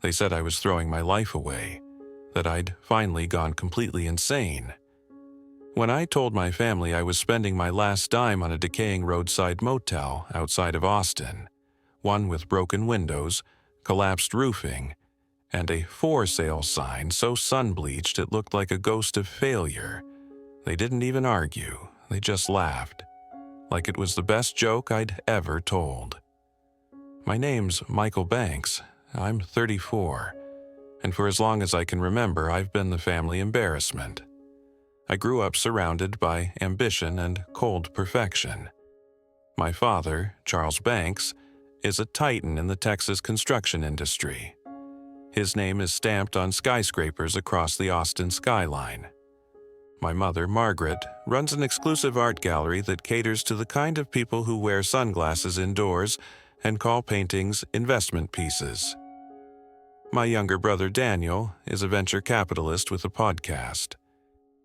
They said I was throwing my life away, that I'd finally gone completely insane. When I told my family I was spending my last dime on a decaying roadside motel outside of Austin, one with broken windows, collapsed roofing, and a for sale sign so sun-bleached it looked like a ghost of failure, they didn't even argue, they just laughed, like it was the best joke I'd ever told. My name's Michael Banks. I'm 34, and for as long as I can remember, I've been the family embarrassment. I grew up surrounded by ambition and cold perfection. My father, Charles Banks, is a titan in the Texas construction industry. His name is stamped on skyscrapers across the Austin skyline. My mother, Margaret, runs an exclusive art gallery that caters to the kind of people who wear sunglasses indoors and call paintings investment pieces. My younger brother, Daniel, is a venture capitalist with a podcast.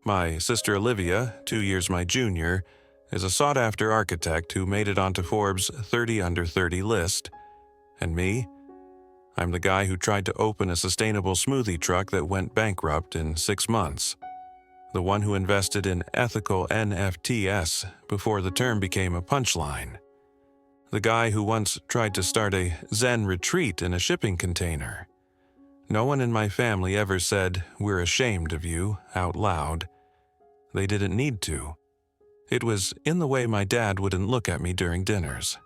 My sister Olivia, 2 years my junior, is a sought-after architect who made it onto Forbes' 30 Under 30 list. And me? I'm the guy who tried to open a sustainable smoothie truck that went bankrupt in 6 months. The one who invested in ethical NFTs before the term became a punchline. The guy who once tried to start a Zen retreat in a shipping container. No one in my family ever said, "We're ashamed of you," out loud. They didn't need to. It was in the way my dad wouldn't look at me during dinners.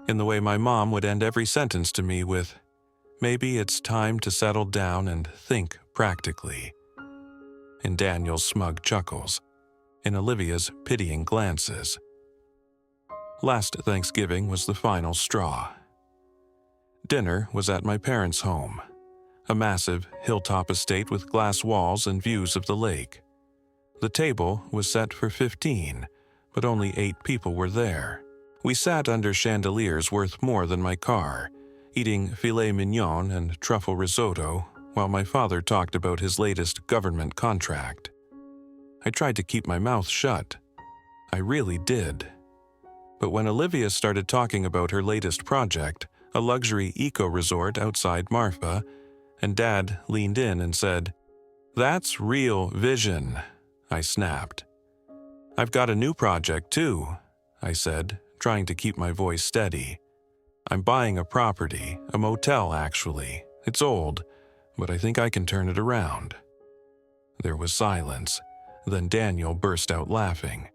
In the way my mom would end every sentence to me with, "Maybe it's time to settle down and think practically." In Daniel's smug chuckles. In Olivia's pitying glances. Last Thanksgiving was the final straw. Dinner was at my parents' home, a massive hilltop estate with glass walls and views of the lake. The table was set for 15, but only 8 people were there. We sat under chandeliers worth more than my car, eating filet mignon and truffle risotto, while my father talked about his latest government contract. I tried to keep my mouth shut. I really did. But when Olivia started talking about her latest project, a luxury eco-resort outside Marfa, and Dad leaned in and said, "That's real vision," I snapped. "I've got a new project too," I said, trying to keep my voice steady. "I'm buying a property, a motel actually. It's old, but I think I can turn it around." There was silence. Then Daniel burst out laughing.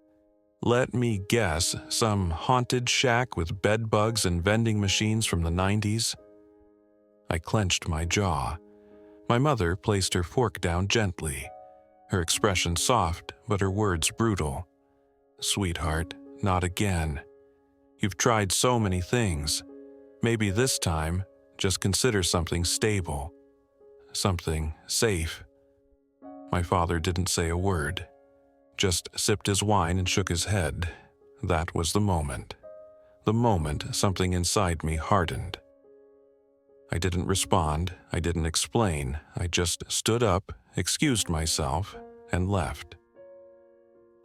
"Let me guess, some haunted shack with bed bugs and vending machines from the 90s? I clenched my jaw. My mother placed her fork down gently, her expression soft but her words brutal. "Sweetheart, not again. You've tried so many things. Maybe this time, just consider something stable. Something safe." My father didn't say a word, just sipped his wine and shook his head. That was the moment. The moment something inside me hardened. I didn't respond, I didn't explain, I just stood up, excused myself, and left.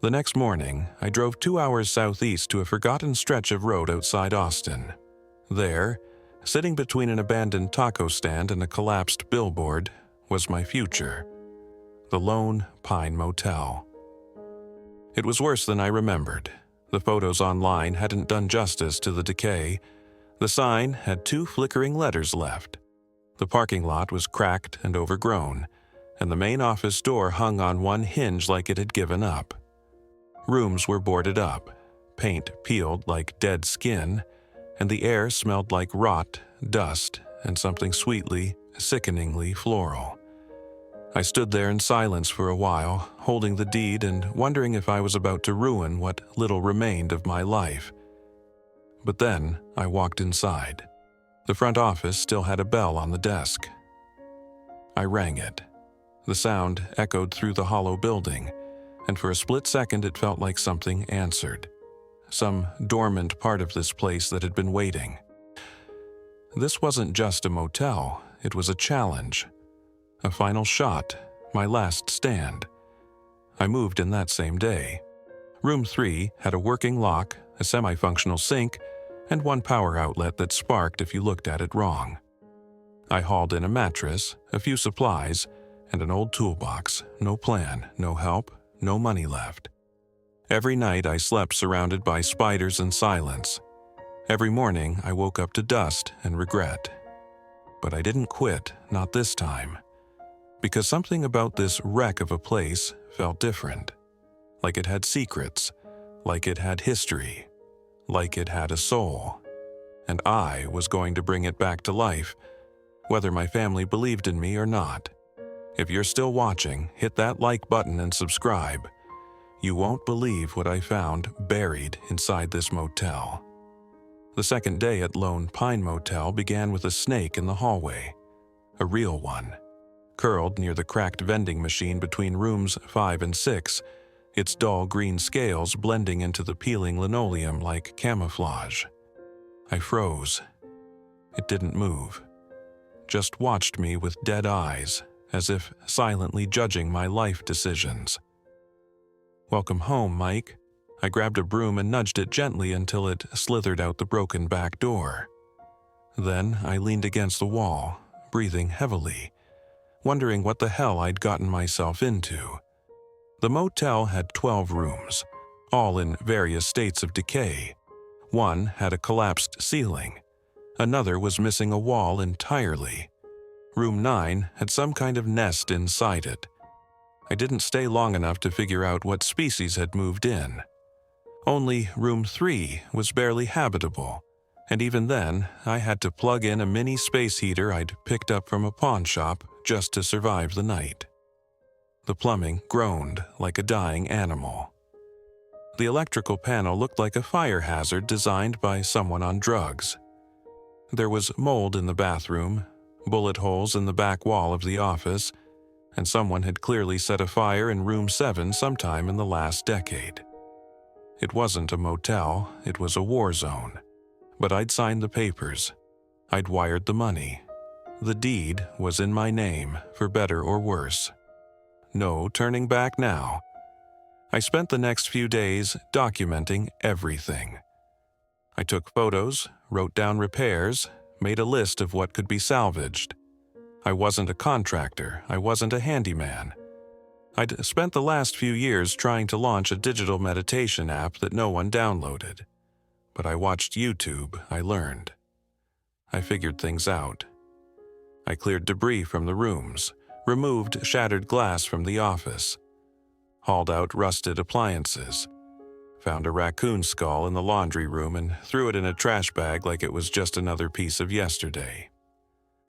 The next morning, I drove 2 hours southeast to a forgotten stretch of road outside Austin. There, sitting between an abandoned taco stand and a collapsed billboard, was my future. The Lone Pine Motel. It was worse than I remembered. The photos online hadn't done justice to the decay. The sign had 2 flickering letters left. The parking lot was cracked and overgrown, and the main office door hung on one hinge like it had given up. Rooms were boarded up, paint peeled like dead skin, and the air smelled like rot, dust, and something sweetly, sickeningly floral. I stood there in silence for a while, holding the deed and wondering if I was about to ruin what little remained of my life. But then I walked inside. The front office still had a bell on the desk. I rang it. The sound echoed through the hollow building, and for a split second it felt like something answered. Some dormant part of this place that had been waiting. This wasn't just a motel, it was a challenge. A final shot, my last stand. I moved in that same day. Room 3 had a working lock, a semi-functional sink, and one power outlet that sparked if you looked at it wrong. I hauled in a mattress, a few supplies, and an old toolbox. No plan, no help, no money left. Every night I slept surrounded by spiders and silence. Every morning I woke up to dust and regret. But I didn't quit, not this time. Because something about this wreck of a place felt different. Like it had secrets, like it had history, like it had a soul. And I was going to bring it back to life, whether my family believed in me or not. If you're still watching, hit that like button and subscribe. You won't believe what I found buried inside this motel. The second day at Lone Pine Motel began with a snake in the hallway. A real one. Curled near the cracked vending machine between rooms 5 and 6, its dull green scales blending into the peeling linoleum like camouflage. I froze. It didn't move. Just watched me with dead eyes, as if silently judging my life decisions. "Welcome home, Mike." I grabbed a broom and nudged it gently until it slithered out the broken back door. Then I leaned against the wall, breathing heavily, wondering what the hell I'd gotten myself into. The motel had 12 rooms, all in various states of decay. One had a collapsed ceiling. Another was missing a wall entirely. Room 9 had some kind of nest inside it. I didn't stay long enough to figure out what species had moved in. Only room 3 was barely habitable, and even then, I had to plug in a mini space heater I'd picked up from a pawn shop just to survive the night. The plumbing groaned like a dying animal. The electrical panel looked like a fire hazard designed by someone on drugs. There was mold in the bathroom, bullet holes in the back wall of the office, and someone had clearly set a fire in room 7 sometime in the last decade. It wasn't a motel, it was a war zone. But I'd signed the papers. I'd wired the money. The deed was in my name, for better or worse. No turning back now. I spent the next few days documenting everything. I took photos, wrote down repairs, made a list of what could be salvaged. I wasn't a contractor, I wasn't a handyman. I'd spent the last few years trying to launch a digital meditation app that no one downloaded. But I watched YouTube, I learned. I figured things out. I cleared debris from the rooms, removed shattered glass from the office, hauled out rusted appliances, found a raccoon skull in the laundry room and threw it in a trash bag like it was just another piece of yesterday.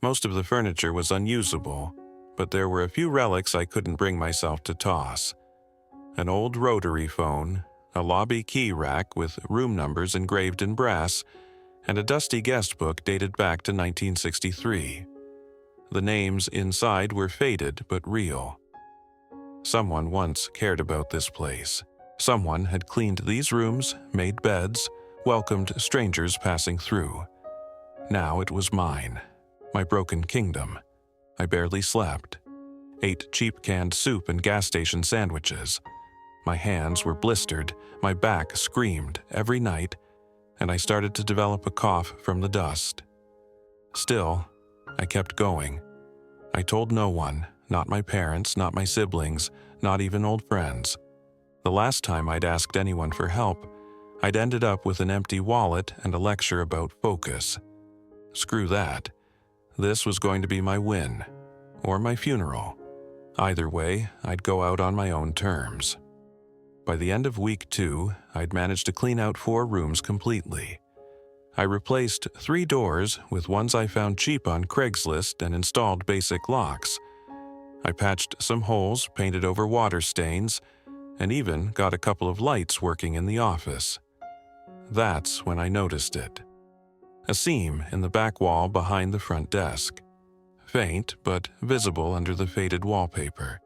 Most of the furniture was unusable, but there were a few relics I couldn't bring myself to toss. An old rotary phone, a lobby key rack with room numbers engraved in brass, and a dusty guest book dated back to 1963. The names inside were faded but real. Someone once cared about this place. Someone had cleaned these rooms, made beds, welcomed strangers passing through. Now it was mine, my broken kingdom. I barely slept. Ate cheap canned soup and gas station sandwiches. My hands were blistered, my back screamed every night, and I started to develop a cough from the dust. Still, I kept going. I told no one, not my parents, not my siblings, not even old friends. The last time I'd asked anyone for help, I'd ended up with an empty wallet and a lecture about focus. Screw that. This was going to be my win, or my funeral. Either way, I'd go out on my own terms. By the end of week 2, I'd managed to clean out 4 rooms completely. I replaced 3 doors with ones I found cheap on Craigslist and installed basic locks. I patched some holes, painted over water stains, and even got a couple of lights working in the office. That's when I noticed it. A seam in the back wall behind the front desk. Faint, but visible under the faded wallpaper,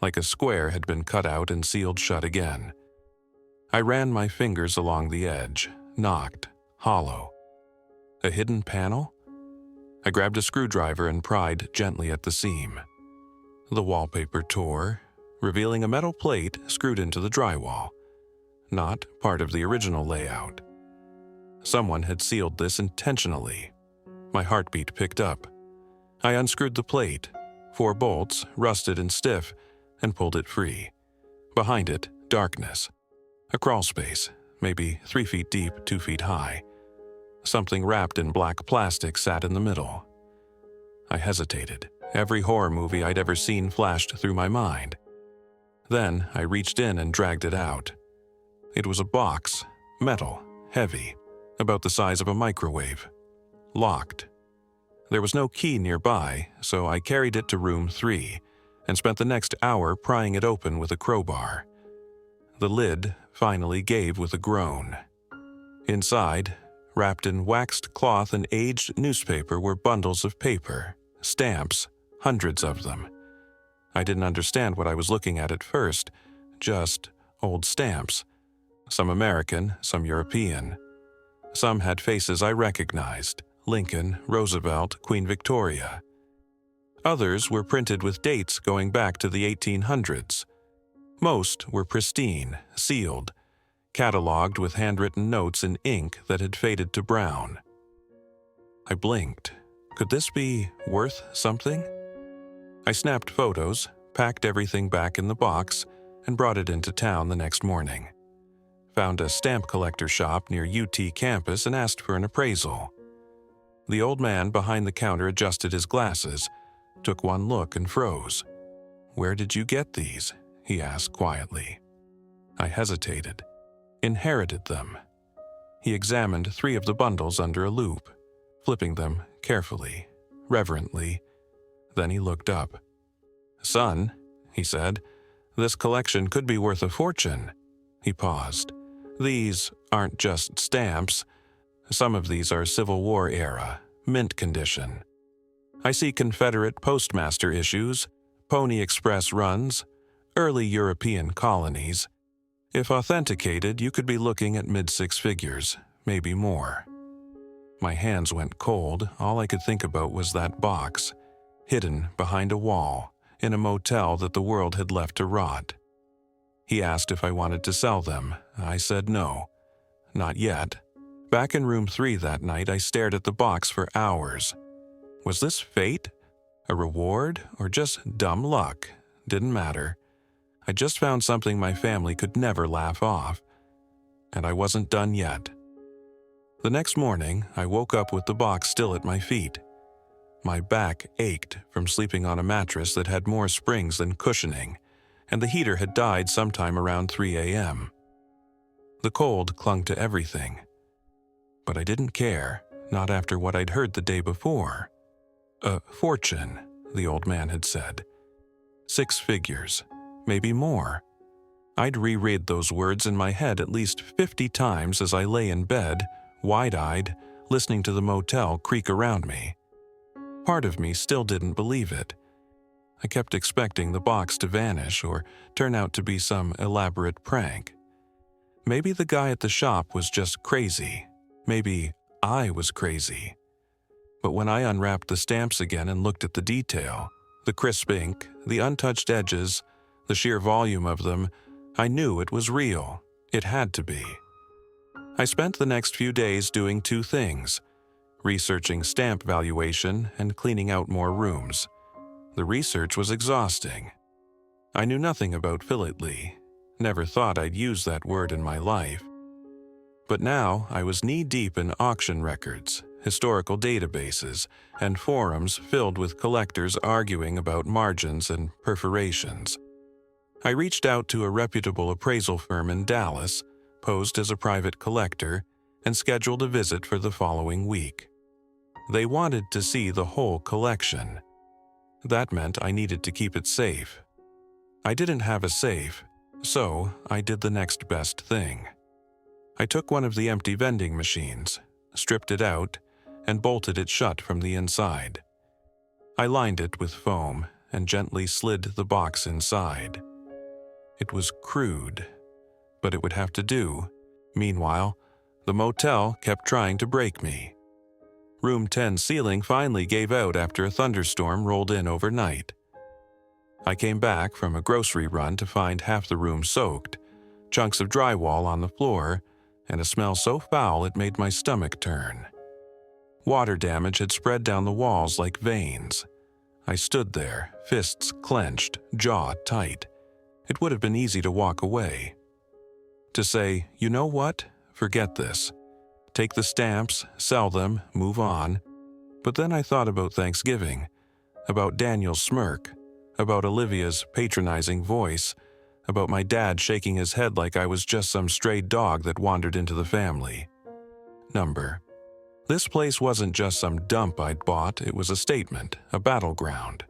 like a square had been cut out and sealed shut again. I ran my fingers along the edge, knocked, hollow. A hidden panel? I grabbed a screwdriver and pried gently at the seam. The wallpaper tore, revealing a metal plate screwed into the drywall, not part of the original layout. Someone had sealed this intentionally. My heartbeat picked up. I unscrewed the plate, 4 bolts, rusted and stiff, and pulled it free. Behind it, darkness. A crawl space, maybe 3 feet deep, 2 feet high. Something wrapped in black plastic sat in the middle. I hesitated. Every horror movie I'd ever seen flashed through my mind. Then I reached in and dragged it out. It was a box, metal, heavy, about the size of a microwave. Locked. There was no key nearby, so I carried it to room 3 and spent the next hour prying it open with a crowbar. The lid finally gave with a groan. Inside, wrapped in waxed cloth and aged newspaper, were bundles of paper, stamps, hundreds of them. I didn't understand what I was looking at first, just old stamps. Some American, some European. Some had faces I recognized: Lincoln, Roosevelt, Queen Victoria. Others were printed with dates going back to the 1800s. Most were pristine, sealed, catalogued with handwritten notes in ink that had faded to brown. I blinked. Could this be worth something? I snapped photos, packed everything back in the box, and brought it into town the next morning. Found a stamp collector shop near UT campus and asked for an appraisal. The old man behind the counter adjusted his glasses, took one look and froze. "Where did you get these?" he asked quietly. I hesitated. Inherited them. He examined 3 of the bundles under a loupe, flipping them carefully, reverently. Then he looked up. "Son," he said, "this collection could be worth a fortune." He paused. "These aren't just stamps. Some of these are Civil War era, mint condition. I see Confederate postmaster issues, Pony Express runs, early European colonies. If authenticated, you could be looking at mid-6 figures, maybe more." My hands went cold. All I could think about was that box, hidden behind a wall, in a motel that the world had left to rot. He asked if I wanted to sell them. I said no. Not yet. Back in room 3 that night, I stared at the box for hours. Was this fate? A reward? Or just dumb luck? Didn't matter. I just found something my family could never laugh off. And I wasn't done yet. The next morning, I woke up with the box still at my feet. My back ached from sleeping on a mattress that had more springs than cushioning, and the heater had died sometime around 3 a.m. The cold clung to everything. But I didn't care, not after what I'd heard the day before. "A fortune," the old man had said. 6 figures, maybe more. I'd reread those words in my head at least 50 times as I lay in bed, wide-eyed, listening to the motel creak around me. Part of me still didn't believe it. I kept expecting the box to vanish or turn out to be some elaborate prank. Maybe the guy at the shop was just crazy. Maybe I was crazy. But when I unwrapped the stamps again and looked at the detail, the crisp ink, the untouched edges, the sheer volume of them, I knew it was real. It had to be. I spent the next few days doing 2 things: researching stamp valuation and cleaning out more rooms. The research was exhausting. I knew nothing about philately. Never thought I'd use that word in my life. But now I was knee-deep in auction records, historical databases, and forums filled with collectors arguing about margins and perforations. I reached out to a reputable appraisal firm in Dallas, posed as a private collector, and scheduled a visit for the following week. They wanted to see the whole collection. That meant I needed to keep it safe. I didn't have a safe, so I did the next best thing. I took one of the empty vending machines, stripped it out, and bolted it shut from the inside. I lined it with foam and gently slid the box inside. It was crude, but it would have to do. Meanwhile, the motel kept trying to break me. Room 10's ceiling finally gave out after a thunderstorm rolled in overnight. I came back from a grocery run to find half the room soaked, chunks of drywall on the floor, and a smell so foul it made my stomach turn. Water damage had spread down the walls like veins, I stood there, fists clenched, jaw tight. It would have been easy to walk away. To say, you know what? Forget this. Take the stamps, sell them, move on. But then I thought about Thanksgiving, about Daniel's smirk, about Olivia's patronizing voice, about my dad shaking his head like I was just some stray dog that wandered into the family. Number. This place wasn't just some dump I'd bought, it was a statement, a battleground.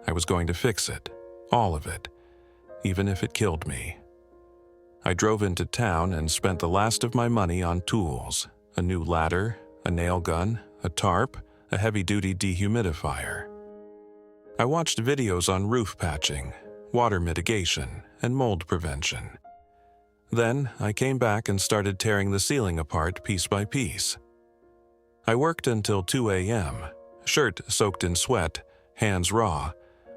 I was going to fix it, all of it, even if it killed me. I drove into town and spent the last of my money on tools, a new ladder, a nail gun, a tarp, a heavy-duty dehumidifier. I watched videos on roof patching, water mitigation, and mold prevention. Then I came back and started tearing the ceiling apart piece by piece. I worked until 2 a.m., shirt soaked in sweat, hands raw,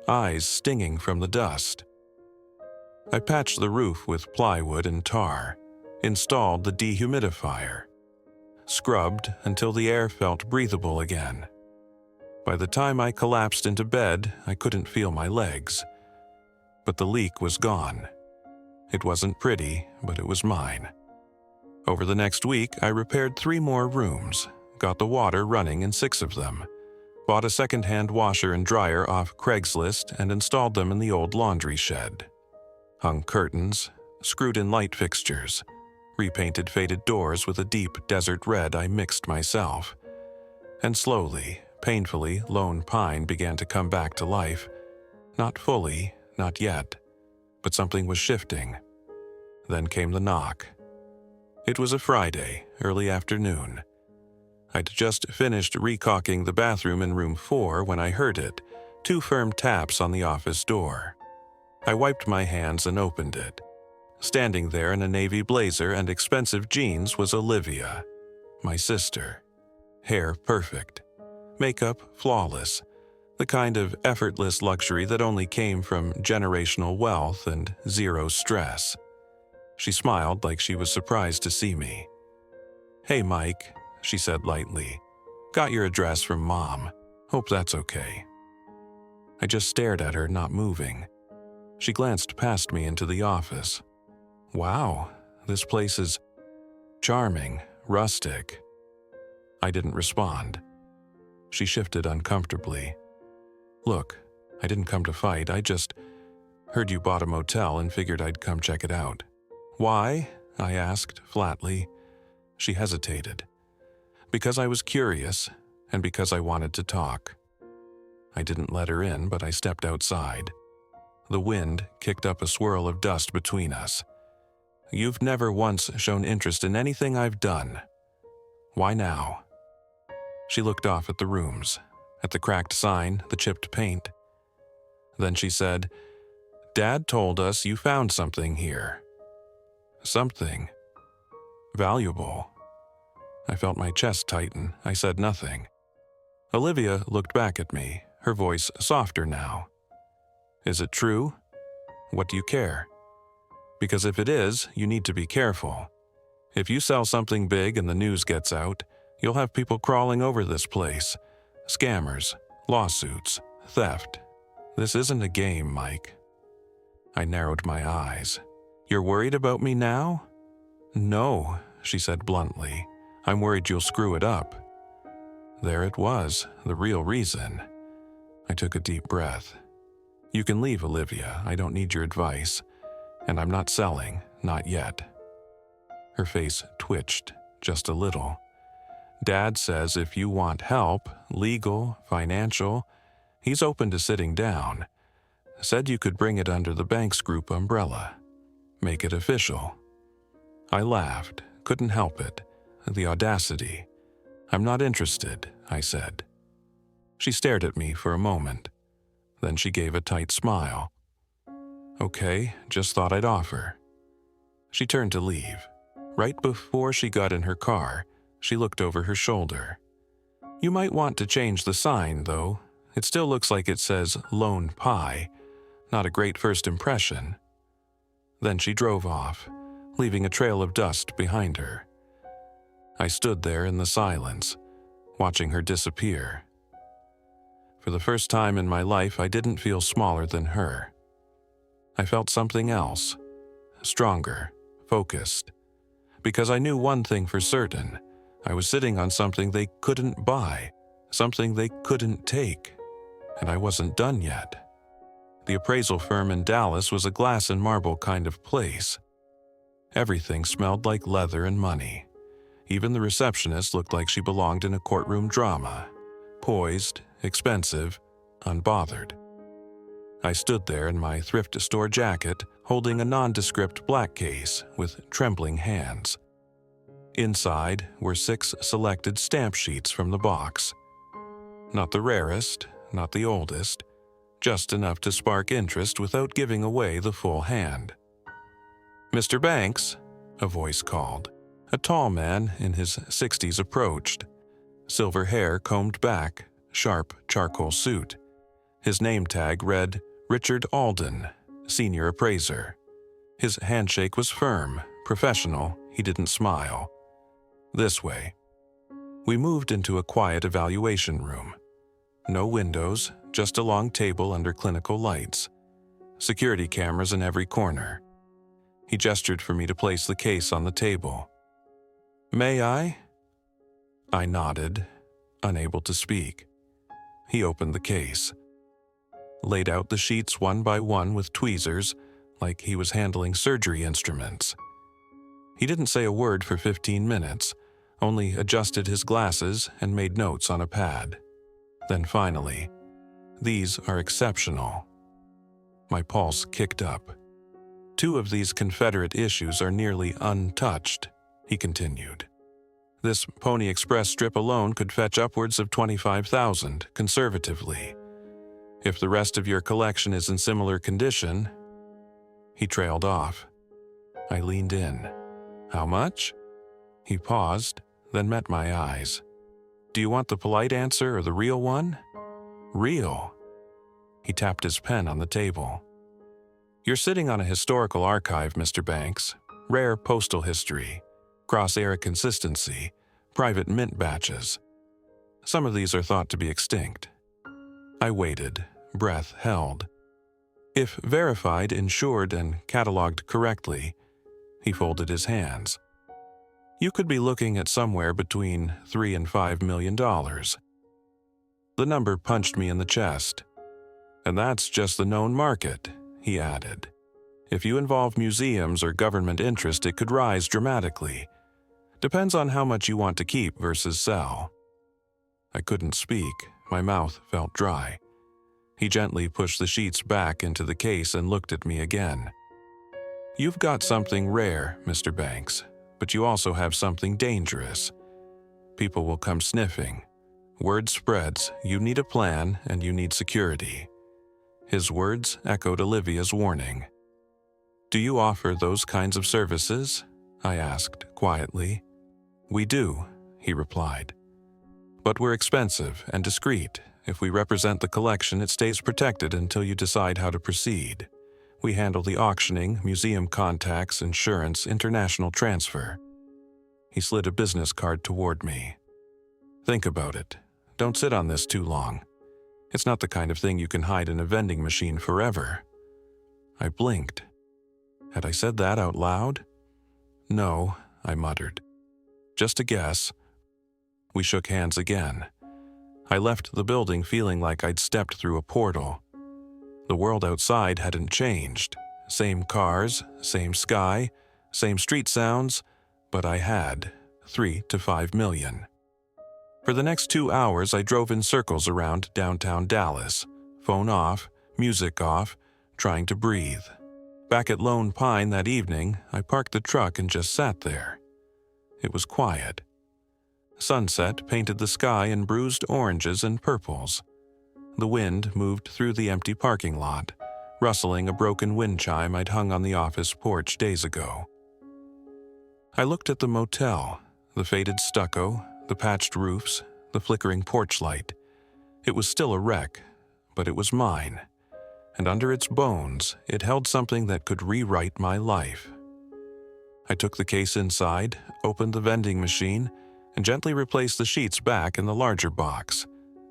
eyes stinging from the dust. I patched the roof with plywood and tar, installed the dehumidifier, scrubbed until the air felt breathable again. By the time I collapsed into bed, I couldn't feel my legs. But the leak was gone. It wasn't pretty, but it was mine. Over the next week, I repaired 3 more rooms, got the water running in 6 of them, bought a second-hand washer and dryer off Craigslist and installed them in the old laundry shed. Hung curtains, screwed in light fixtures, repainted faded doors with a deep desert red I mixed myself. And slowly, painfully, Lone Pine began to come back to life. Not fully, not yet, but something was shifting. Then came the knock. It was a Friday, early afternoon. I'd just finished recaulking the bathroom in room 4 when I heard it, 2 firm taps on the office door. I wiped my hands and opened it. Standing there in a navy blazer and expensive jeans was Olivia, my sister. Hair perfect. Makeup flawless. The kind of effortless luxury that only came from generational wealth and zero stress. She smiled like she was surprised to see me. "Hey, Mike," she said lightly. "Got your address from Mom. Hope that's okay." I just stared at her, not moving. She glanced past me into the office. "Wow, this place is charming, rustic." I didn't respond. She shifted uncomfortably. "Look, I didn't come to fight, I just heard you bought a motel and figured I'd come check it out." "Why?" I asked flatly. She hesitated. "Because I was curious, and because I wanted to talk." I didn't let her in, but I stepped outside. The wind kicked up a swirl of dust between us. "You've never once shown interest in anything I've done. Why now?" She looked off at the rooms, at the cracked sign, the chipped paint. Then she said, "Dad told us you found something here." "Something valuable." I felt my chest tighten. I said nothing. Olivia looked back at me, her voice softer now. "Is it true? What do you care? Because if it is, you need to be careful. If you sell something big and the news gets out, you'll have people crawling over this place. Scammers, lawsuits, theft. This isn't a game, Mike." I narrowed my eyes. "You're worried about me now?" "No," she said bluntly. "I'm worried you'll screw it up." There it was, the real reason. I took a deep breath. "You can leave, Olivia. I don't need your advice. And I'm not selling, not yet." Her face twitched, just a little. "Dad says if you want help, legal, financial, he's open to sitting down. Said you could bring it under the Banks Group umbrella. Make it official." I laughed, couldn't help it. The audacity. "I'm not interested," I said. She stared at me for a moment. Then she gave a tight smile. "Okay, just thought I'd offer." She turned to leave. Right before she got in her car, she looked over her shoulder. "You might want to change the sign, though. It still looks like it says Lone Pie. Not a great first impression." Then she drove off, leaving a trail of dust behind her. I stood there in the silence, watching her disappear. For the first time in my life, I didn't feel smaller than her. I felt something else, stronger, focused. Because I knew one thing for certain. I was sitting on something they couldn't buy, something they couldn't take. And I wasn't done yet. The appraisal firm in Dallas was a glass and marble kind of place. Everything smelled like leather and money. Even the receptionist looked like she belonged in a courtroom drama. Poised, expensive, unbothered. I stood there in my thrift store jacket, holding a nondescript black case with trembling hands. Inside were 6 selected stamp sheets from the box. Not the rarest, not the oldest, just enough to spark interest without giving away the full hand. "Mr. Banks," a voice called. A tall man in his 60s approached. Silver hair combed back, sharp charcoal suit. His name tag read Richard Alden, Senior Appraiser. His handshake was firm, professional. He didn't smile. "This way." We moved into a quiet evaluation room. No windows, just a long table under clinical lights. Security cameras in every corner. He gestured for me to place the case on the table. "May I?" I nodded, unable to speak. He opened the case. Laid out the sheets one by one with tweezers, like he was handling surgery instruments. He didn't say a word for 15 minutes, only adjusted his glasses and made notes on a pad. Then finally, "These are exceptional." My pulse kicked up. "2 of these Confederate issues are nearly untouched," he continued. "This Pony Express strip alone could fetch upwards of $25,000, conservatively. If the rest of your collection is in similar condition..." He trailed off. I leaned in. "How much?" He paused, then met my eyes. "Do you want the polite answer or the real one?" "Real." He tapped his pen on the table. "You're sitting on a historical archive, Mr. Banks. Rare postal history, cross-era consistency, private mint batches. Some of these are thought to be extinct." I waited, breath held. "If verified, insured, and cataloged correctly," he folded his hands, "you could be looking at somewhere between $3 and $5 million. The number punched me in the chest. "And that's just the known market," he added. "If you involve museums or government interest, it could rise dramatically. Depends on how much you want to keep versus sell." I couldn't speak. My mouth felt dry. He gently pushed the sheets back into the case and looked at me again. "You've got something rare, Mr. Banks, but you also have something dangerous. People will come sniffing. Word spreads, you need a plan and you need security." His words echoed Olivia's warning. "Do you offer those kinds of services?" I asked quietly. "We do," he replied. "But we're expensive and discreet. If we represent the collection, it stays protected until you decide how to proceed. We handle the auctioning, museum contacts, insurance, international transfer." He slid a business card toward me. "Think about it. Don't sit on this too long. It's not the kind of thing you can hide in a vending machine forever." I blinked. Had I said that out loud? "No," I muttered. "Just a guess." We shook hands again. I left the building feeling like I'd stepped through a portal. The world outside hadn't changed. Same cars, same sky, same street sounds, but I had $3 to $5 million. For the next 2 hours, I drove in circles around downtown Dallas, phone off, music off, trying to breathe. Back at Lone Pine that evening, I parked the truck and just sat there. It was quiet. Sunset painted the sky in bruised oranges and purples. The wind moved through the empty parking lot, rustling a broken wind chime I'd hung on the office porch days ago. I looked at the motel, the faded stucco, the patched roofs, the flickering porch light. It was still a wreck, but it was mine, and under its bones, it held something that could rewrite my life. I took the case inside, opened the vending machine, and gently replaced the sheets back in the larger box.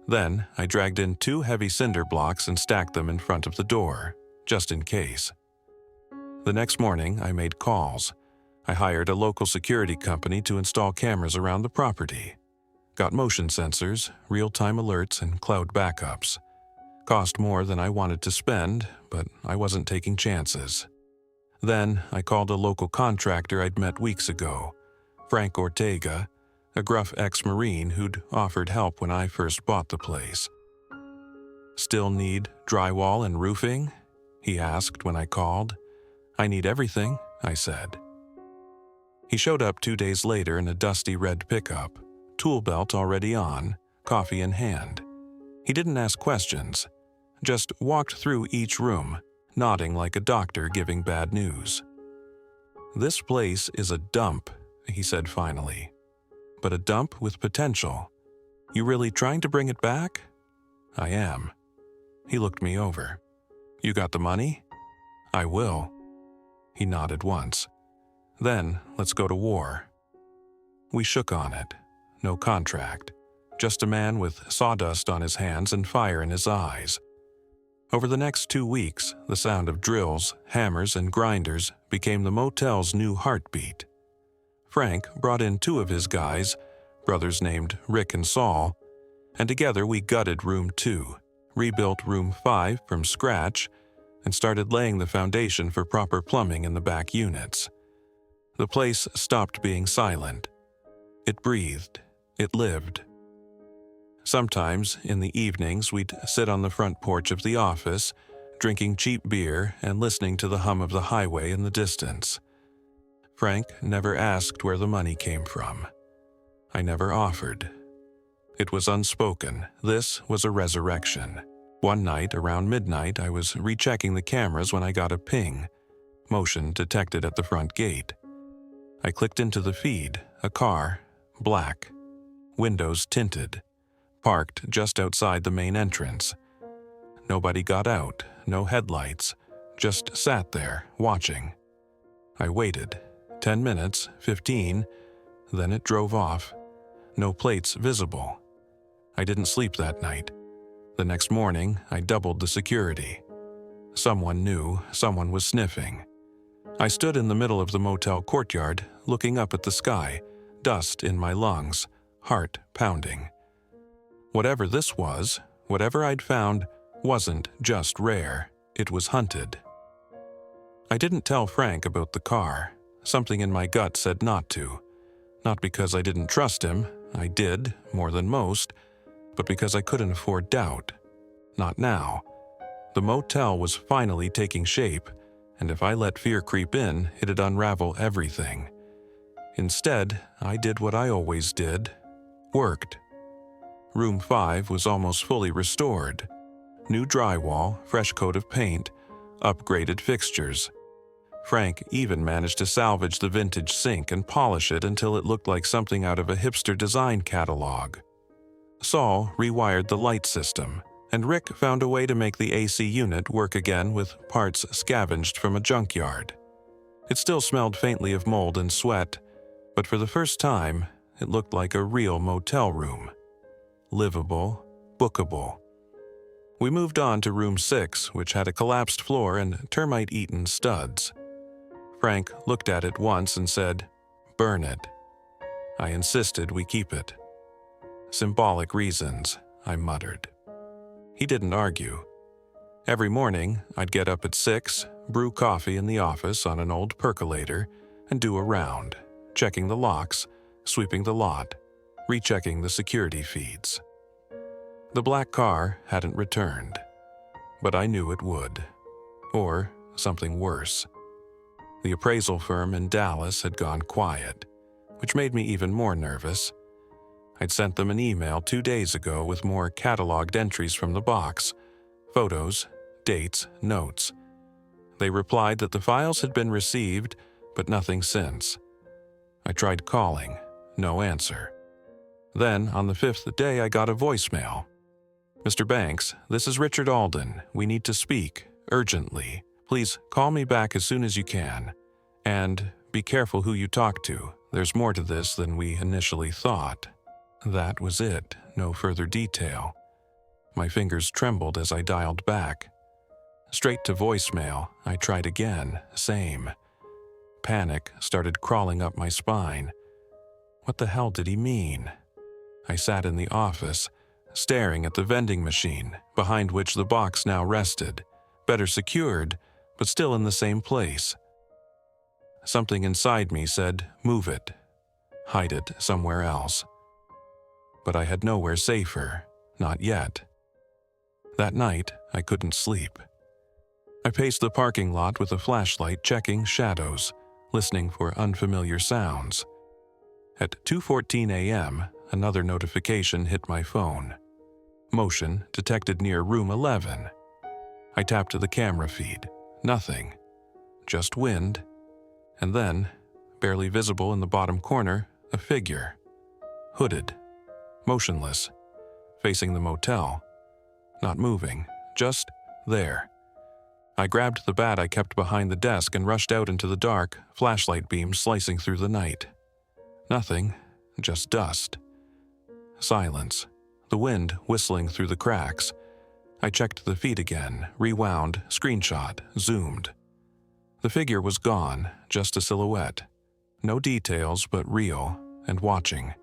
Then I dragged in 2 heavy cinder blocks and stacked them in front of the door, just in case. The next morning, I made calls. I hired a local security company to install cameras around the property. Got motion sensors, real-time alerts, and cloud backups. Cost more than I wanted to spend, but I wasn't taking chances. Then I called a local contractor I'd met weeks ago, Frank Ortega, a gruff ex-Marine who'd offered help when I first bought the place. "Still need drywall and roofing?" he asked when I called. "I need everything," I said. He showed up 2 days later in a dusty red pickup, tool belt already on, coffee in hand. He didn't ask questions, just walked through each room, nodding like a doctor giving bad news. "This place is a dump," he said finally. "But a dump with potential. You really trying to bring it back?" "I am." He looked me over. "You got the money?" "I will." He nodded once. "Then let's go to war." We shook on it. No contract. Just a man with sawdust on his hands and fire in his eyes. Over the next 2 weeks, the sound of drills, hammers, and grinders became the motel's new heartbeat. Frank brought in 2 of his guys, brothers named Rick and Saul, and together we gutted Room 2, rebuilt Room 5 from scratch, and started laying the foundation for proper plumbing in the back units. The place stopped being silent. It breathed. It lived. Sometimes, in the evenings, we'd sit on the front porch of the office, drinking cheap beer and listening to the hum of the highway in the distance. Frank never asked where the money came from. I never offered. It was unspoken. This was a resurrection. One night, around midnight, I was rechecking the cameras when I got a ping. Motion detected at the front gate. I clicked into the feed. A car, black, windows tinted, parked just outside the main entrance. Nobody got out, no headlights, just sat there, watching. I waited. 10 minutes, 15, then it drove off. No plates visible. I didn't sleep that night. The next morning, I doubled the security. Someone knew, someone was sniffing. I stood in the middle of the motel courtyard, looking up at the sky, dust in my lungs, heart pounding. Whatever this was, whatever I'd found, wasn't just rare, it was hunted. I didn't tell Frank about the car. Something in my gut said not to. Not because I didn't trust him, I did, more than most, but because I couldn't afford doubt. Not now. The motel was finally taking shape, and if I let fear creep in, it'd unravel everything. Instead, I did what I always did. Worked. Room 5 was almost fully restored. New drywall, fresh coat of paint, upgraded fixtures. Frank even managed to salvage the vintage sink and polish it until it looked like something out of a hipster design catalog. Saul rewired the light system, and Rick found a way to make the AC unit work again with parts scavenged from a junkyard. It still smelled faintly of mold and sweat, but for the first time, it looked like a real motel room. Livable, bookable. We moved on to Room 6, which had a collapsed floor and termite-eaten studs. Frank looked at it once and said, "Burn it." I insisted we keep it. "Symbolic reasons," I muttered. He didn't argue. Every morning, I'd get up at 6, brew coffee in the office on an old percolator, and do a round, checking the locks, sweeping the lot, rechecking the security feeds. The black car hadn't returned, but I knew it would. Or something worse. The appraisal firm in Dallas had gone quiet, which made me even more nervous. I'd sent them an email 2 days ago with more cataloged entries from the box, photos, dates, notes. They replied that the files had been received, but nothing since. I tried calling, no answer. Then, on the 5th day, I got a voicemail. "Mr. Banks, this is Richard Alden. We need to speak, urgently. Please call me back as soon as you can. And be careful who you talk to. There's more to this than we initially thought." That was it, no further detail. My fingers trembled as I dialed back. Straight to voicemail, I tried again, same. Panic started crawling up my spine. What the hell did he mean? I sat in the office, staring at the vending machine, behind which the box now rested, better secured, but still in the same place. Something inside me said, move it, hide it somewhere else. But I had nowhere safer, not yet. That night, I couldn't sleep. I paced the parking lot with a flashlight, checking shadows, listening for unfamiliar sounds. At 2:14 a.m., another notification hit my phone. Motion detected near room 11. I tapped the camera feed. Nothing. Just wind. And then, barely visible in the bottom corner, a figure. Hooded. Motionless. Facing the motel. Not moving. Just there. I grabbed the bat I kept behind the desk and rushed out into the dark, flashlight beams slicing through the night. Nothing. Just dust. Silence. The wind whistling through the cracks. I checked the feed again, rewound, screenshot, zoomed. The figure was gone, just a silhouette. No details, but real, and watching.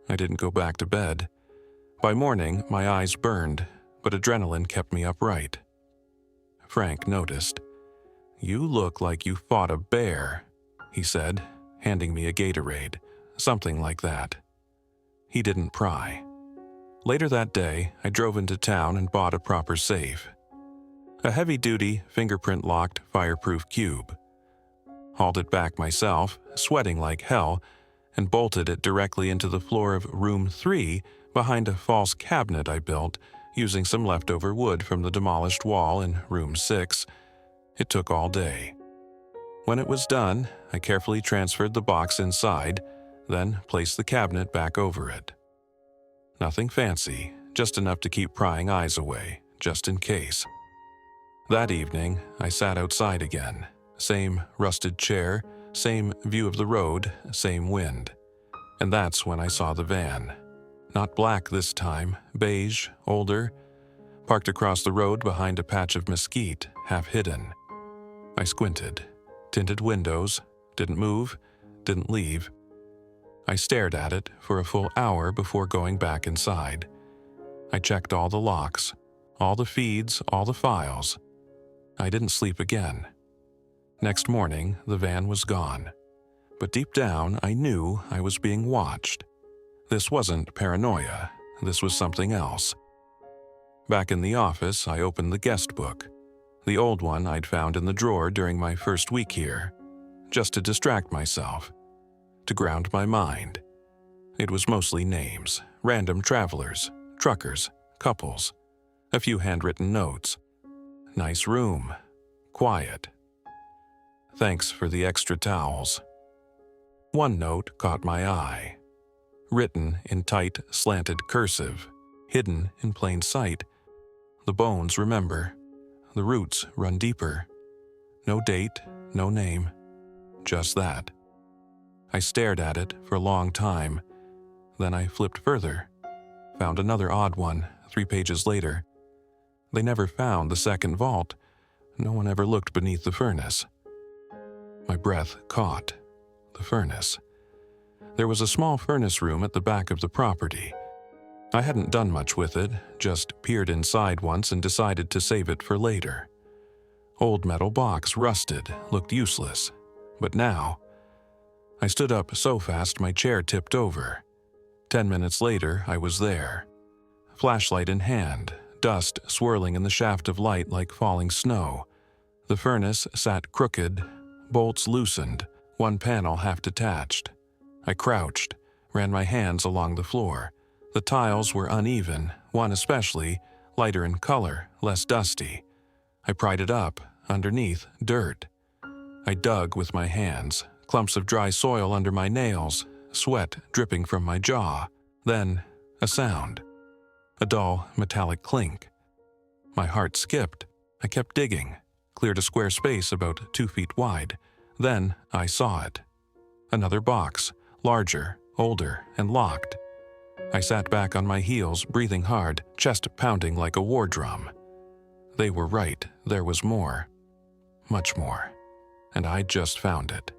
I didn't go back to bed. By morning, my eyes burned, but adrenaline kept me upright. Frank noticed. "You look like you fought a bear," he said, handing me a Gatorade, something like that. He didn't pry. Later that day, I drove into town and bought a proper safe. A heavy-duty, fingerprint-locked, fireproof cube. Hauled it back myself, sweating like hell, and bolted it directly into the floor of room 3 behind a false cabinet I built using some leftover wood from the demolished wall in room 6. It took all day. When it was done, I carefully transferred the box inside, then placed the cabinet back over it. Nothing fancy, just enough to keep prying eyes away, just in case. That evening, I sat outside again. Same rusted chair, same view of the road, same wind. And that's when I saw the van. Not black this time, beige, older, parked across the road behind a patch of mesquite, half hidden. I squinted. Tinted windows, didn't move, didn't leave. I stared at it for a full hour before going back inside. I checked all the locks, all the feeds, all the files. I didn't sleep again. Next morning, the van was gone. But deep down, I knew I was being watched. This wasn't paranoia. This was something else. Back in the office, I opened the guest book. The old one I'd found in the drawer during my first week here, just to distract myself, to ground my mind. It was mostly names, random travelers, truckers, couples, a few handwritten notes. Nice room. Quiet. Thanks for the extra towels. One note caught my eye. Written in tight, slanted cursive, hidden in plain sight. The bones remember. The roots run deeper. No date, no name. Just that. I stared at it for a long time. Then I flipped further. Found another odd one, 3 pages later. They never found the second vault. No one ever looked beneath the furnace. My breath caught. The furnace. There was a small furnace room at the back of the property. I hadn't done much with it, just peered inside once and decided to save it for later. Old metal box, rusted, looked useless. But now, I stood up so fast my chair tipped over. 10 minutes later, I was there. Flashlight in hand, dust swirling in the shaft of light like falling snow. The furnace sat crooked, bolts loosened, one panel half detached. I crouched, ran my hands along the floor. The tiles were uneven, one especially, lighter in color, less dusty. I pried it up, underneath, dirt. I dug with my hands, clumps of dry soil under my nails, sweat dripping from my jaw. Then, a sound. A dull, metallic clink. My heart skipped. I kept digging, cleared a square space about 2 feet wide. Then I saw it. Another box, larger, older, and locked. I sat back on my heels, breathing hard, chest pounding like a war drum. They were right, there was more. Much more. And I'd just found it.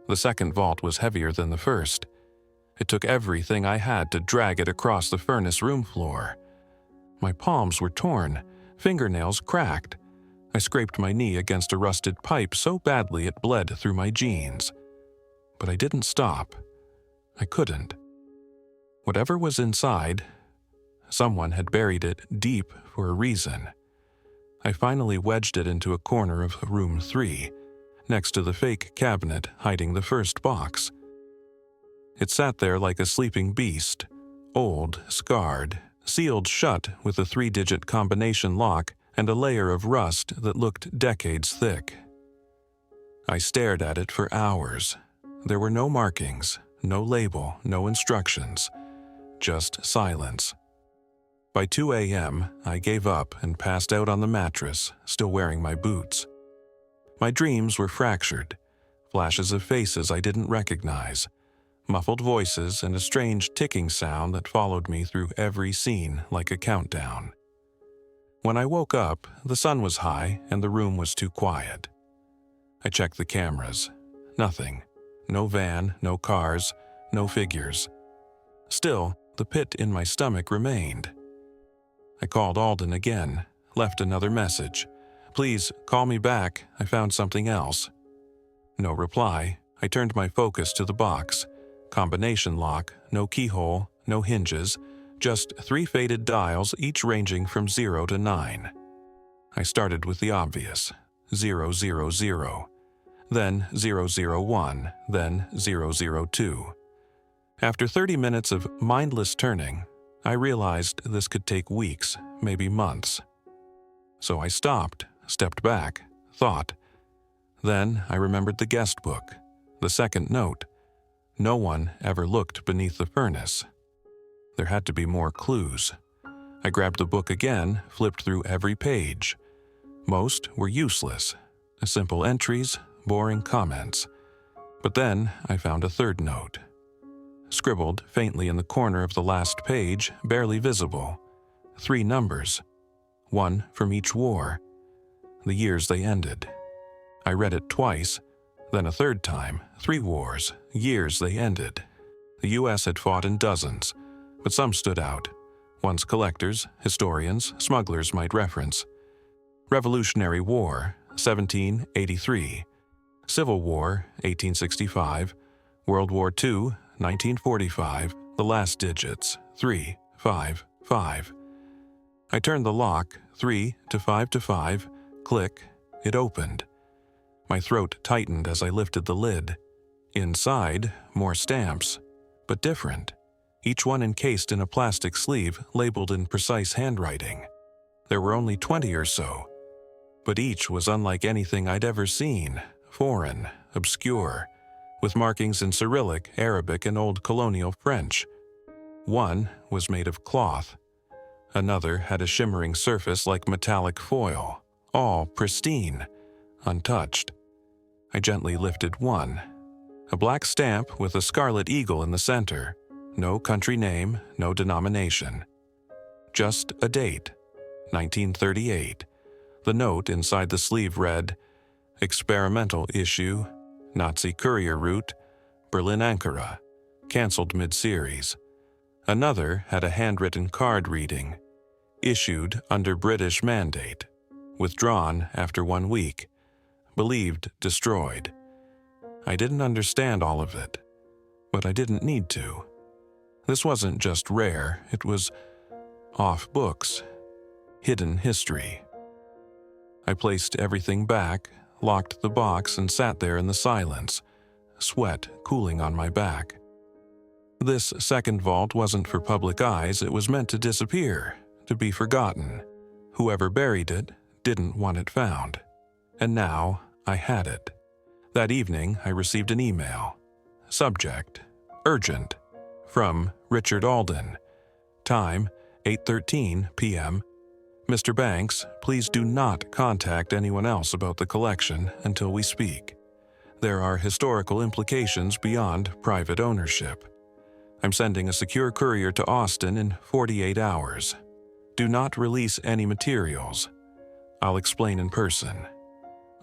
The second vault was heavier than the first. It took everything I had to drag it across the furnace room floor. My palms were torn, fingernails cracked. I scraped my knee against a rusted pipe so badly it bled through my jeans. But I didn't stop. I couldn't. Whatever was inside, someone had buried it deep for a reason. I finally wedged it into a corner of room 3, next to the fake cabinet hiding the first box. It sat there like a sleeping beast, old, scarred, sealed shut with a 3-digit combination lock and a layer of rust that looked decades thick. I stared at it for hours. There were no markings, no label, no instructions, just silence. By 2 a.m., I gave up and passed out on the mattress, still wearing my boots. My dreams were fractured, flashes of faces I didn't recognize, muffled voices and a strange ticking sound that followed me through every scene like a countdown. When I woke up, the sun was high and the room was too quiet. I checked the cameras. Nothing. No van, no cars, no figures. Still, the pit in my stomach remained. I called Alden again, left another message. "Please, call me back, I found something else." No reply. I turned my focus to the box. Combination lock, no keyhole, no hinges, just 3 faded dials, each ranging from 0 to 9. I started with the obvious, 000, then 001, then 002. After 30 minutes of mindless turning, I realized this could take weeks, maybe months. So I stopped, stepped back, thought. Then I remembered the guest book, the second note. No one ever looked beneath the furnace. There had to be more clues. I grabbed the book again, flipped through every page. Most were useless, simple entries, boring comments. But then I found a third note. Scribbled faintly in the corner of the last page, barely visible. 3 numbers. 1 from each war. The years they ended. I read it twice, then a third time. 3 wars, years they ended. The U.S. had fought in dozens, but some stood out. Ones collectors, historians, smugglers might reference. Revolutionary War, 1783. Civil War, 1865. World War II, 1945, the last digits, 355. I turned the lock, 3 to 5 to 5, click, it opened. My throat tightened as I lifted the lid. Inside, more stamps, but different. Each one encased in a plastic sleeve labeled in precise handwriting. There were only 20 or so, but each was unlike anything I'd ever seen, foreign, obscure, with markings in Cyrillic, Arabic, and Old Colonial French. One was made of cloth. Another had a shimmering surface like metallic foil, all pristine, untouched. I gently lifted one. A black stamp with a scarlet eagle in the center. No country name, no denomination. Just a date, 1938. The note inside the sleeve read, "Experimental issue, Nazi courier route, Berlin-Ankara, canceled mid-series." Another had a handwritten card reading, "Issued under British mandate, withdrawn after 1 week, believed destroyed." I didn't understand all of it, but I didn't need to. This wasn't just rare, it was off books, hidden history. I placed everything back, locked the box, and sat there in the silence, sweat cooling on my back. This second vault wasn't for public eyes, it was meant to disappear, to be forgotten. Whoever buried it didn't want it found. And now I had it. That evening I received an email. Subject, urgent, from Richard Alden. Time, 8:13 p.m. "Mr. Banks, please do not contact anyone else about the collection until we speak. There are historical implications beyond private ownership. I'm sending a secure courier to Austin in 48 hours. Do not release any materials. I'll explain in person.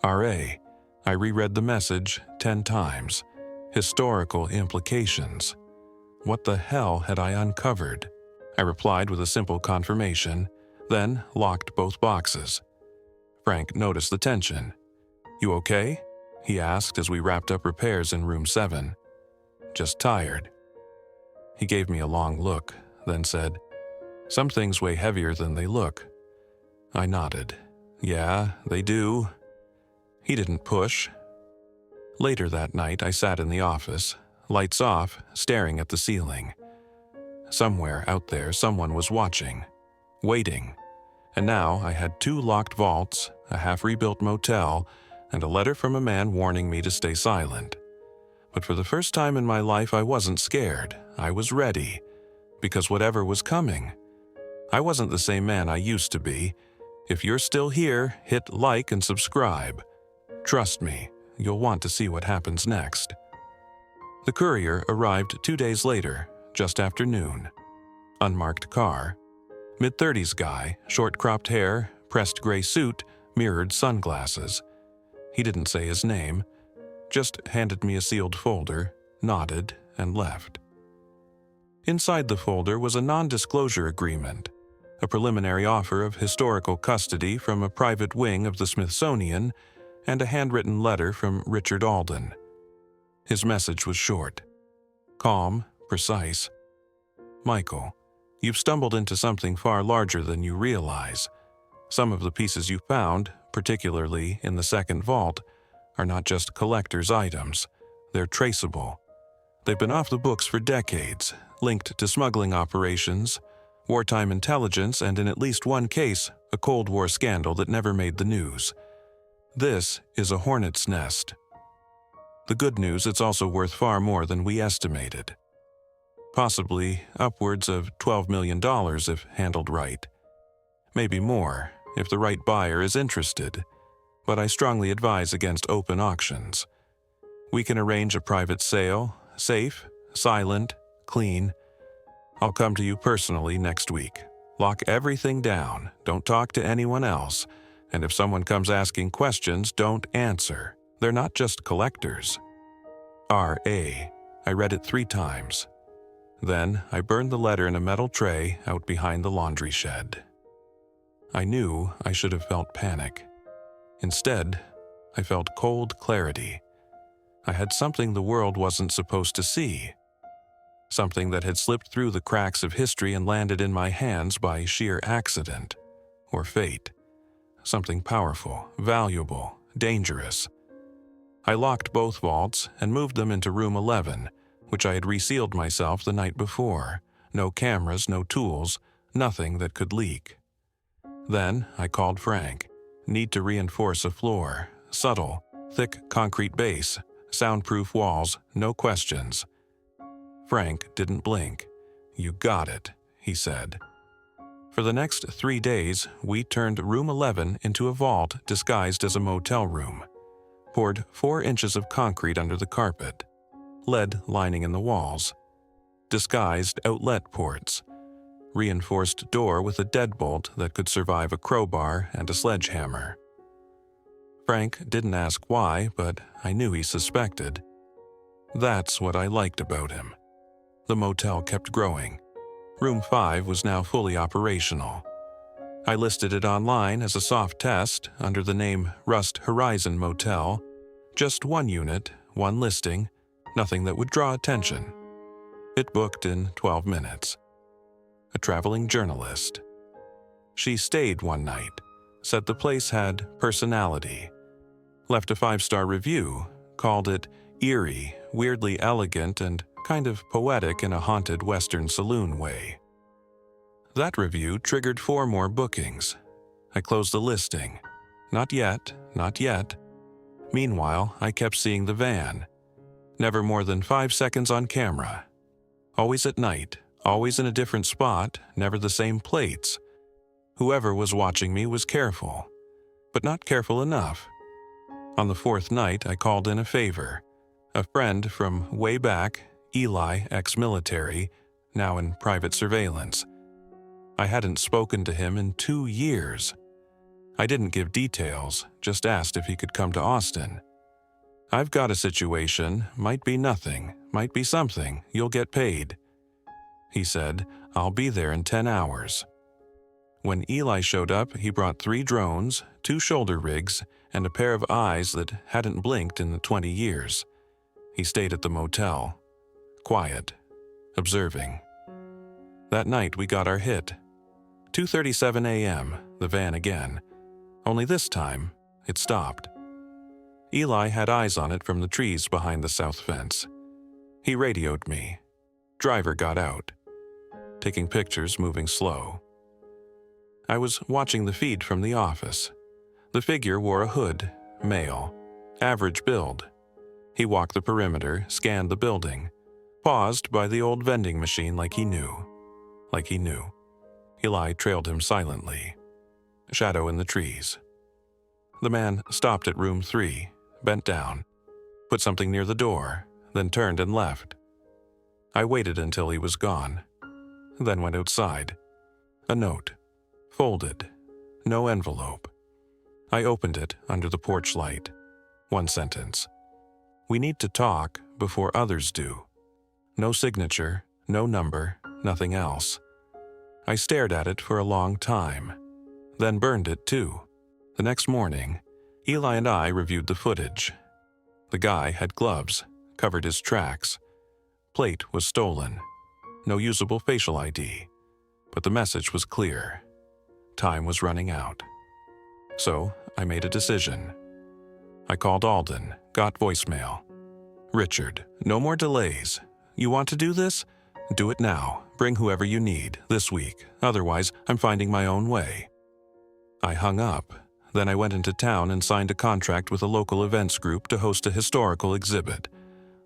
R.A. I reread the message 10 times. Historical implications. What the hell had I uncovered? I replied with a simple confirmation, then locked both boxes. Frank noticed the tension. You okay? He asked as we wrapped up repairs in room 7. Just tired. He gave me a long look, then said, Some things weigh heavier than they look. I nodded. Yeah, they do. He didn't push. Later that night, I sat in the office, lights off, staring at the ceiling. Somewhere out there, someone was watching, waiting. And now I had 2 locked vaults, a half-rebuilt motel, and a letter from a man warning me to stay silent. But for the first time in my life, I wasn't scared. I was ready. Because whatever was coming. I wasn't the same man I used to be. If you're still here, hit like and subscribe. Trust me, you'll want to see what happens next. The courier arrived 2 days later, just after noon. Unmarked car. Mid-30s guy, short-cropped hair, pressed gray suit, mirrored sunglasses. He didn't say his name, just handed me a sealed folder, nodded, and left. Inside the folder was a non-disclosure agreement, a preliminary offer of historical custody from a private wing of the Smithsonian, and a handwritten letter from Richard Alden. His message was short, calm, precise. Michael, you've stumbled into something far larger than you realize. Some of the pieces you found, particularly in the second vault, are not just collector's items. They're traceable. They've been off the books for decades, linked to smuggling operations, wartime intelligence, and in at least one case, a Cold War scandal that never made the news. This is a hornet's nest. The good news, it's also worth far more than we estimated. Possibly upwards of $12 million if handled right. Maybe more, if the right buyer is interested, but I strongly advise against open auctions. We can arrange a private sale, safe, silent, clean. I'll come to you personally next week. Lock everything down, don't talk to anyone else, and if someone comes asking questions, don't answer. They're not just collectors. R.A. I read it 3 times. Then I burned the letter in a metal tray out behind the laundry shed. I knew I should have felt panic. Instead, I felt cold clarity. I had something the world wasn't supposed to see. Something that had slipped through the cracks of history and landed in my hands by sheer accident or fate. Something powerful, valuable, dangerous. I locked both vaults and moved them into room 11, which I had resealed myself the night before. No cameras, no tools, nothing that could leak. Then I called Frank. Need to reinforce a floor. Subtle, thick concrete base, soundproof walls, no questions. Frank didn't blink. You got it, he said. For the next 3 days, we turned room 11 into a vault disguised as a motel room. Poured 4 inches of concrete under the carpet. Lead lining in the walls. Disguised outlet ports. Reinforced door with a deadbolt that could survive a crowbar and a sledgehammer. Frank didn't ask why, but I knew he suspected. That's what I liked about him. The motel kept growing. Room 5 was now fully operational. I listed it online as a soft test under the name Rust Horizon Motel. Just 1 unit, 1 listing, nothing that would draw attention. It booked in 12 minutes. A traveling journalist. She stayed one night, said the place had personality. Left a 5-star review, called it eerie, weirdly elegant, and kind of poetic in a haunted Western saloon way. That review triggered 4 more bookings. I closed the listing. Not yet, not yet. Meanwhile, I kept seeing the van. Never more than 5 seconds on camera. Always at night, always in a different spot, never the same plates. Whoever was watching me was careful, but not careful enough. On the 4th night, I called in a favor. A friend from way back, Eli, ex-military, now in private surveillance. I hadn't spoken to him in 2 years. I didn't give details, just asked if he could come to Austin. "I've got a situation, might be nothing, might be something, you'll get paid." He said, "I'll be there in 10 hours. When Eli showed up, he brought 3 drones, 2 shoulder rigs, and a pair of eyes that hadn't blinked in the 20 years. He stayed at the motel, quiet, observing. That night we got our hit. 2:37 a.m., the van again. Only this time, it stopped. Eli had eyes on it from the trees behind the south fence. He radioed me. Driver got out. Taking pictures, moving slow. I was watching the feed from the office. The figure wore a hood, male, average build. He walked the perimeter, scanned the building, paused by the old vending machine like he knew. Eli trailed him silently. Shadow in the trees. The man stopped at room 3, bent down, put something near the door, then turned and left. I waited until he was gone, then went outside. A note, folded, no envelope. I opened it under the porch light. 1 sentence. "We need to talk before others do." No signature, no number, nothing else. I stared at it for a long time, then burned it too. The next morning, Eli and I reviewed the footage. The guy had gloves, covered his tracks. Plate was stolen. No usable facial ID. But the message was clear. Time was running out. So I made a decision. I called Alden, got voicemail. "Richard, no more delays. You want to do this? Do it now. Bring whoever you need, this week. Otherwise, I'm finding my own way." I hung up. Then I went into town and signed a contract with a local events group to host a historical exhibit.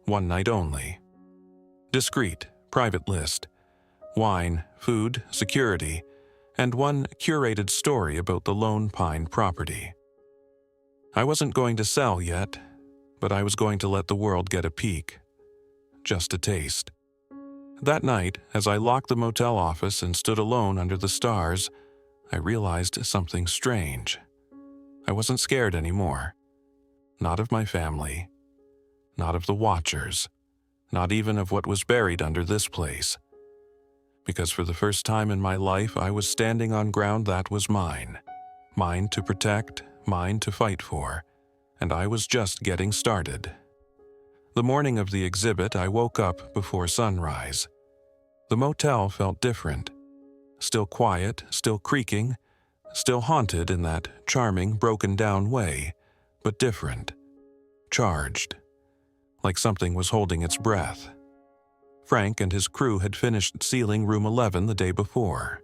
1 night only. Discreet, private list. Wine, food, security, and 1 curated story about the Lone Pine property. I wasn't going to sell yet, but I was going to let the world get a peek. Just a taste. That night, as I locked the motel office and stood alone under the stars, I realized something strange. I wasn't scared anymore. Not of my family. Not of the Watchers. Not even of what was buried under this place. Because for the first time in my life, I was standing on ground that was mine. Mine to protect, mine to fight for. And I was just getting started. The morning of the exhibit, I woke up before sunrise. The motel felt different. Still quiet, still creaking, still haunted in that charming, broken-down way, but different. Charged. Like something was holding its breath. Frank and his crew had finished sealing room 11 the day before.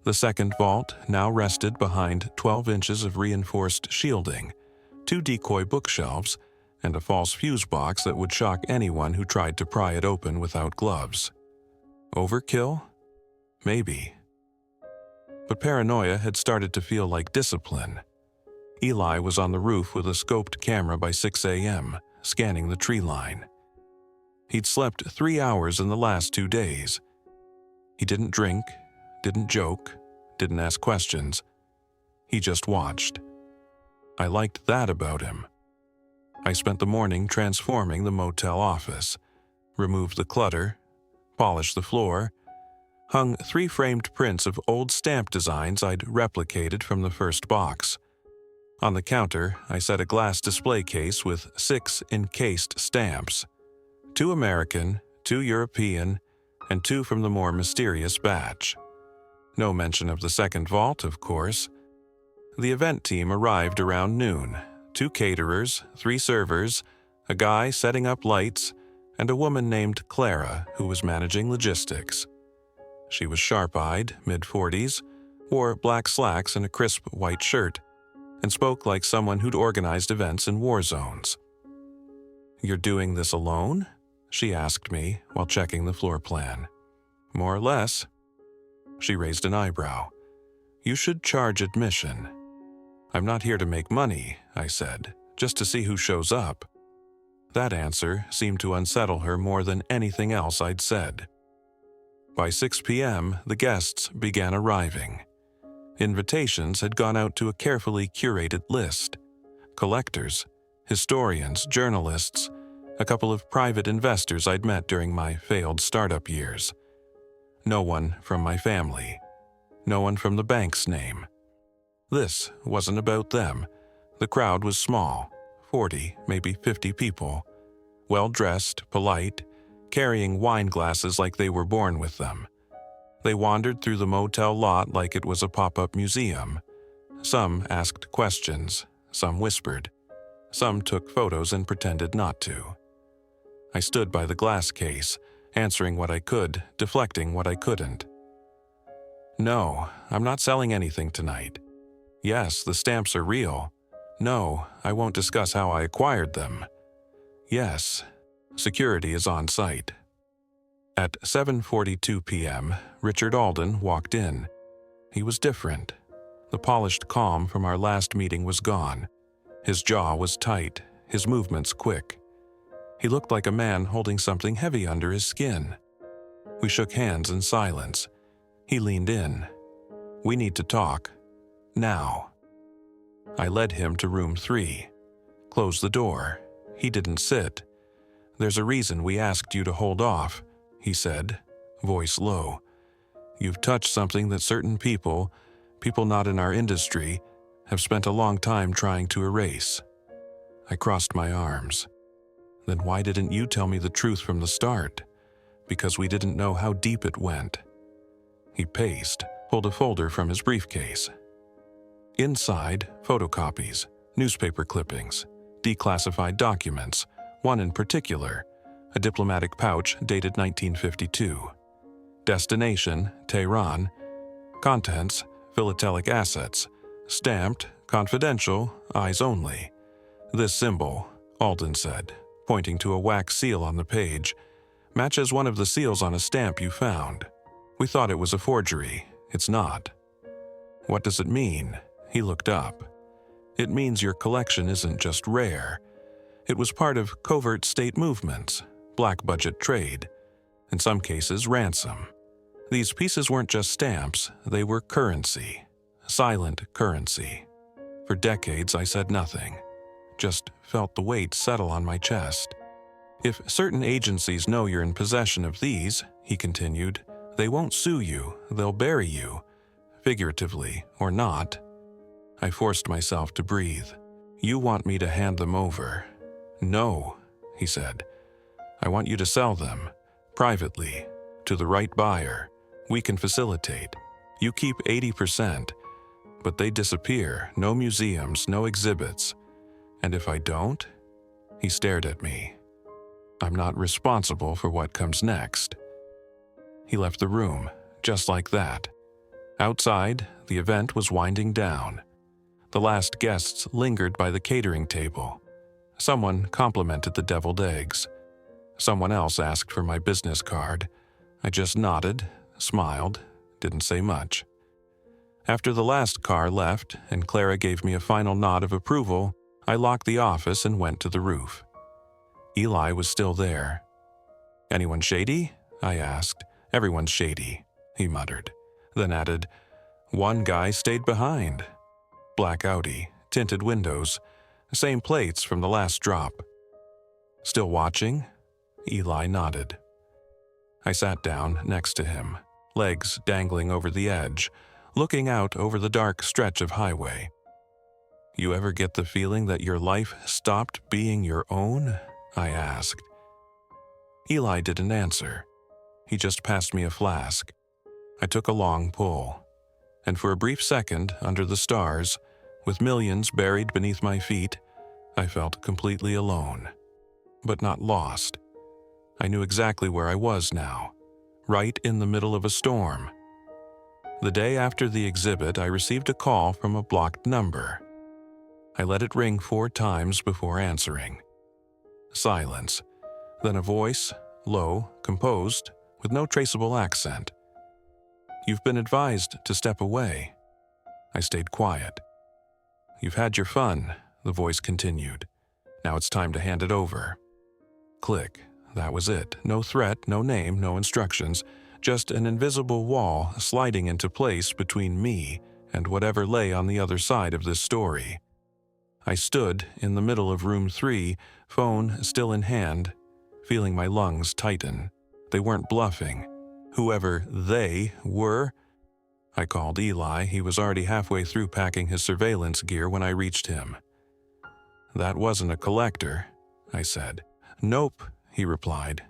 The second vault now rested behind 12 inches of reinforced shielding, 2 decoy bookshelves, and a false fuse box that would shock anyone who tried to pry it open without gloves. Overkill? Maybe. But paranoia had started to feel like discipline. Eli was on the roof with a scoped camera by 6 a.m., scanning the tree line. He'd slept 3 hours in the last 2 days. He didn't drink, didn't joke, didn't ask questions. He just watched. I liked that about him. I spent the morning transforming the motel office, removed the clutter, polished the floor, hung 3 framed prints of old stamp designs I'd replicated from the first box. On the counter, I set a glass display case with 6 encased stamps, 2 American, 2 European, and 2 from the more mysterious batch. No mention of the second vault, of course. The event team arrived around noon. 2 caterers, 3 servers, a guy setting up lights, and a woman named Clara who was managing logistics. She was sharp-eyed, mid-40s, wore black slacks and a crisp white shirt, and spoke like someone who'd organized events in war zones. "You're doing this alone?" she asked me while checking the floor plan. "More or less." She raised an eyebrow. "You should charge admission." "I'm not here to make money," I said, "just to see who shows up." That answer seemed to unsettle her more than anything else I'd said. By 6 p.m., the guests began arriving. Invitations had gone out to a carefully curated list. Collectors, historians, journalists, a couple of private investors I'd met during my failed startup years. No one from my family. No one from the bank's name. This wasn't about them. The crowd was small, 40, maybe 50 people. Well-dressed, polite, carrying wine glasses like they were born with them. They wandered through the motel lot like it was a pop-up museum. Some asked questions, some whispered. Some took photos and pretended not to. I stood by the glass case, answering what I could, deflecting what I couldn't. No, I'm not selling anything tonight. Yes, the stamps are real. No, I won't discuss how I acquired them. Yes, security is on site. At 7:42 p.m., Richard Alden walked in. He was different. The polished calm from our last meeting was gone. His jaw was tight, his movements quick. He looked like a man holding something heavy under his skin. We shook hands in silence. He leaned in. We need to talk. Now. I led him to room 3. Closed the door. He didn't sit. There's a reason we asked you to hold off, he said, voice low. You've touched something that certain people not in our industry, have spent a long time trying to erase. I crossed my arms. Then why didn't you tell me the truth from the start? Because we didn't know how deep it went. He paced, pulled a folder from his briefcase. Inside, photocopies, newspaper clippings, declassified documents, one in particular, a diplomatic pouch dated 1952. Destination, Tehran. Contents, philatelic assets. Stamped, confidential, eyes only. This symbol, Alden said, pointing to a wax seal on the page, matches one of the seals on a stamp you found. We thought it was a forgery. It's not. What does it mean? He looked up. It means your collection isn't just rare. It was part of covert state movements, black budget trade, in some cases ransom. These pieces weren't just stamps, they were currency, silent currency. For decades I said nothing, just felt the weight settle on my chest. If certain agencies know you're in possession of these, he continued, they won't sue you, they'll bury you, figuratively or not. I forced myself to breathe. You want me to hand them over? No, he said. I want you to sell them, privately, to the right buyer. We can facilitate. You keep 80%, but they disappear, no museums, no exhibits. And if I don't? He stared at me. I'm not responsible for what comes next. He left the room, just like that. Outside, the event was winding down. The last guests lingered by the catering table. Someone complimented the deviled eggs. Someone else asked for my business card. I just nodded, smiled, didn't say much. After the last car left and Clara gave me a final nod of approval, I locked the office and went to the roof. Eli was still there. Anyone shady? I asked. Everyone's shady, he muttered, then added, one guy stayed behind. Black Audi, tinted windows, same plates from the last drop. Still watching? Eli nodded. I sat down next to him, legs dangling over the edge, looking out over the dark stretch of highway. You ever get the feeling that your life stopped being your own? I asked. Eli didn't answer. He just passed me a flask. I took a long pull, and for a brief second, under the stars, with millions buried beneath my feet, I felt completely alone, but not lost. I knew exactly where I was now, right in the middle of a storm. The day after the exhibit, I received a call from a blocked number. I let it ring 4 times before answering. Silence, then a voice, low, composed, with no traceable accent. You've been advised to step away. I stayed quiet. You've had your fun, the voice continued. Now it's time to hand it over. click. That was it. No threat, no name, no instructions. Just an invisible wall sliding into place between me and whatever lay on the other side of this story. I stood in the middle of room 3, phone still in hand, feeling my lungs tighten. They weren't bluffing. Whoever they were. I called Eli. He was already halfway through packing his surveillance gear when I reached him. "That wasn't a collector," I said. "Nope," he replied.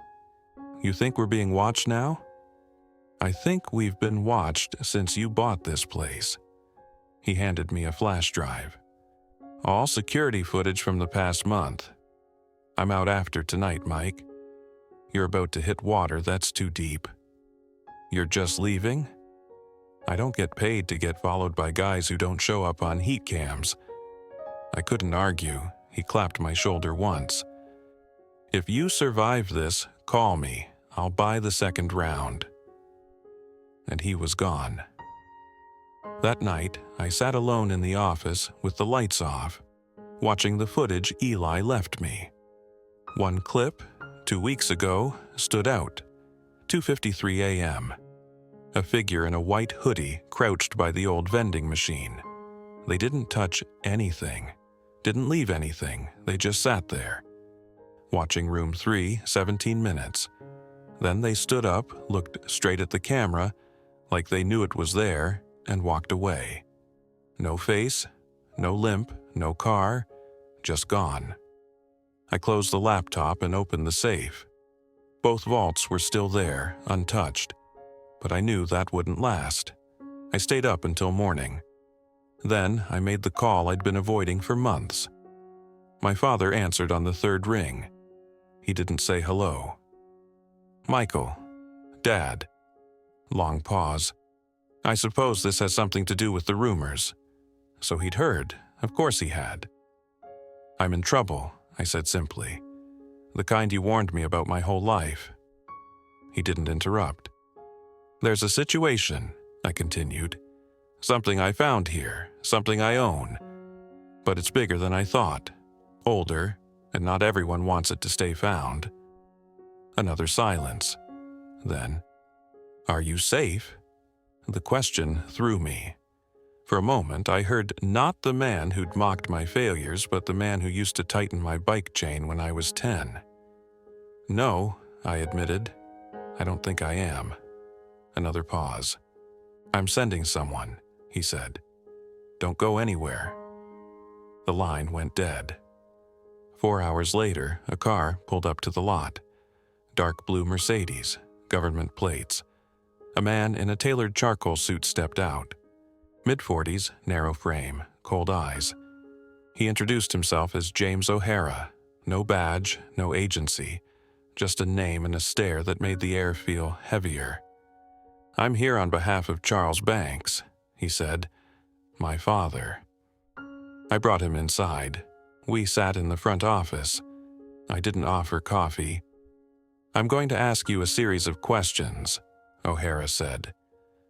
"You think we're being watched now?" "I think we've been watched since you bought this place." He handed me a flash drive. "All security footage from the past month. I'm out after tonight, Mike. You're about to hit water that's too deep." "You're just leaving?" "I don't get paid to get followed by guys who don't show up on heat cams." I couldn't argue. He clapped my shoulder once. "If you survive this, call me. I'll buy the second round." And he was gone. That night, I sat alone in the office with the lights off, watching the footage Eli left me. One clip, 2 weeks ago, stood out. 2:53 a.m. A figure in a white hoodie crouched by the old vending machine. They didn't touch anything, didn't leave anything, they just sat there. Watching room 3, 17 minutes. Then they stood up, looked straight at the camera, like they knew it was there, and walked away. No face, no limp, no car, just gone. I closed the laptop and opened the safe. Both vaults were still there, untouched, but I knew that wouldn't last. I stayed up until morning. Then I made the call I'd been avoiding for months. My father answered on the third ring. He didn't say hello. "Michael. Dad." Long pause. I suppose this has something to do with the rumors. So he'd heard. Of course he had. "I'm in trouble," I said simply. "The kind you warned me about my whole life." He didn't interrupt. "There's a situation," I continued. "Something I found here, something I own. But it's bigger than I thought. Older, and not everyone wants it to stay found." Another silence. Then, "Are you safe?" The question threw me. For a moment, I heard not the man who'd mocked my failures, but the man who used to tighten my bike chain when I was 10. "No," I admitted. "I don't think I am." Another pause. "I'm sending someone," he said. "Don't go anywhere." The line went dead. 4 hours later, a car pulled up to the lot. Dark blue Mercedes, government plates. A man in a tailored charcoal suit stepped out. Mid-40s, narrow frame, cold eyes. He introduced himself as James O'Hara. No badge, no agency, just a name and a stare that made the air feel heavier. "I'm here on behalf of Charles Banks," he said. "My father." I brought him inside. We sat in the front office. I didn't offer coffee. "I'm going to ask you a series of questions," O'Hara said.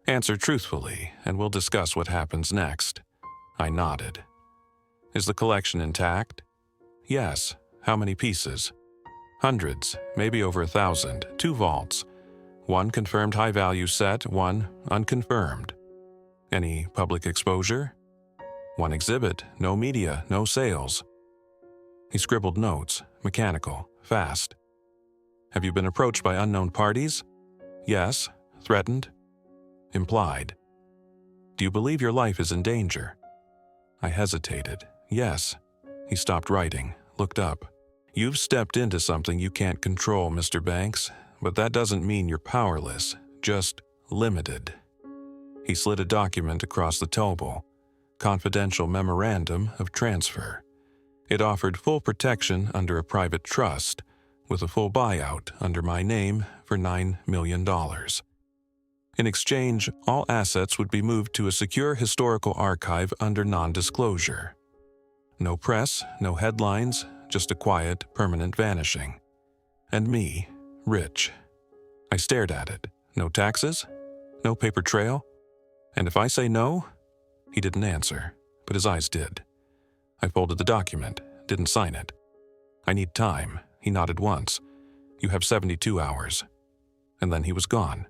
"Answer truthfully, and we'll discuss what happens next." I nodded. "Is the collection intact?" "Yes. How many pieces?" "Hundreds, maybe over 1,000. 2 vaults. One confirmed high-value set, one unconfirmed." "Any public exposure?" "One exhibit, no media, no sales." He scribbled notes, mechanical, fast. "Have you been approached by unknown parties?" "Yes." "Threatened?" "Implied." "Do you believe your life is in danger?" I hesitated. "Yes." He stopped writing, looked up. "You've stepped into something you can't control, Mr. Banks, but that doesn't mean you're powerless, just limited." He slid a document across the table. Confidential memorandum of transfer. It offered full protection under a private trust, with a full buyout under my name for $9 million. In exchange, all assets would be moved to a secure historical archive under non-disclosure. No press, no headlines, just a quiet, permanent vanishing. And me, rich. I stared at it. No taxes? No paper trail? And if I say no? He didn't answer, but his eyes did. I folded the document, didn't sign it. "I need time," he nodded once. You have 72 hours. And then he was gone.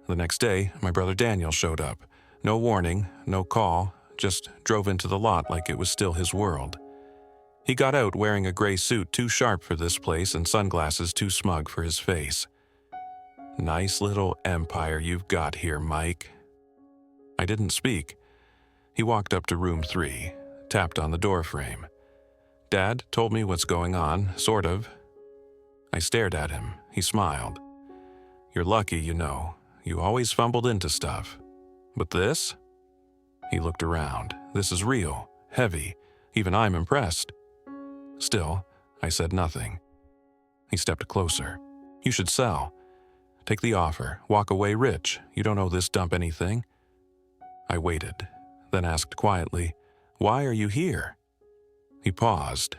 The next day, my brother Daniel showed up. No warning, no call, just drove into the lot like it was still his world. He got out wearing a gray suit too sharp for this place and sunglasses too smug for his face. "Nice little empire you've got here, Mike." I didn't speak. He walked up to room 3, tapped on the doorframe. "Dad told me what's going on, sort of." I stared at him. He smiled. "You're lucky, you know. You always fumbled into stuff. But this?" He looked around. "This is real, heavy. Even I'm impressed." Still, I said nothing. He stepped closer. "You should sell. Take the offer. Walk away rich. You don't owe this dump anything." I waited, then asked quietly, "Why are you here?" He paused.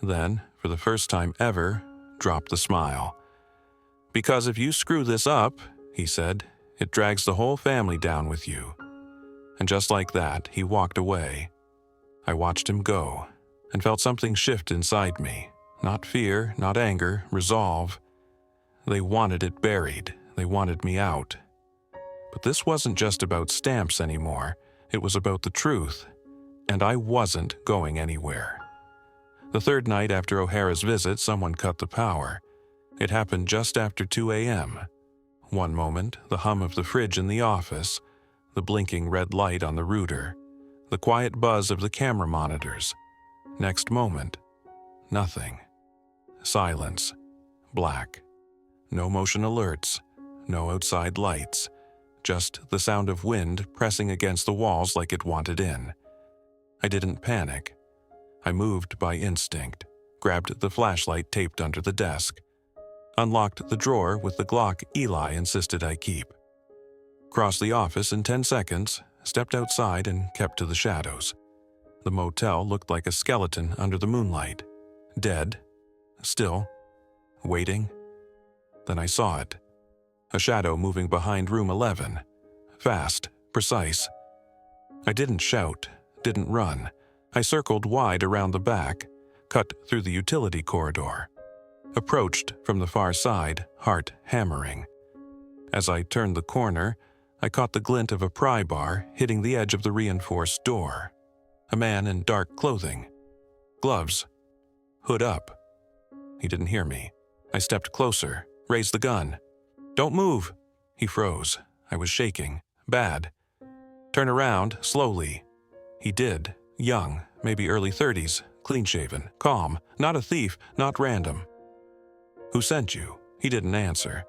Then, for the first time ever, dropped the smile. "Because if you screw this up," he said, "it drags the whole family down with you." And just like that, he walked away. I watched him go, and felt something shift inside me. Not fear, not anger, resolve. They wanted it buried. They wanted me out. But this wasn't just about stamps anymore. It was about the truth. And I wasn't going anywhere. The third night after O'Hara's visit, someone cut the power. It happened just after 2 a.m. One moment, the hum of the fridge in the office, the blinking red light on the router, the quiet buzz of the camera monitors. Next moment, nothing. Silence. Black. No motion alerts. No outside lights. Just the sound of wind pressing against the walls like it wanted in. I didn't panic. I moved by instinct, grabbed the flashlight taped under the desk, unlocked the drawer with the Glock Eli insisted I keep, crossed the office in 10 seconds, stepped outside and kept to the shadows. The motel looked like a skeleton under the moonlight. Dead. Still. Waiting. Then I saw it. A shadow moving behind room 11. Fast. Precise. I didn't shout. Didn't run. I circled wide around the back, cut through the utility corridor. Approached from the far side, heart hammering. As I turned the corner, I caught the glint of a pry bar hitting the edge of the reinforced door. A man in dark clothing. Gloves. Hood up. He didn't hear me. I stepped closer, raised the gun. "Don't move!" He froze. I was shaking. Bad. "Turn around, slowly." He did. Young, maybe early 30s, clean-shaven, calm, not a thief, not random. "Who sent you?" He didn't answer.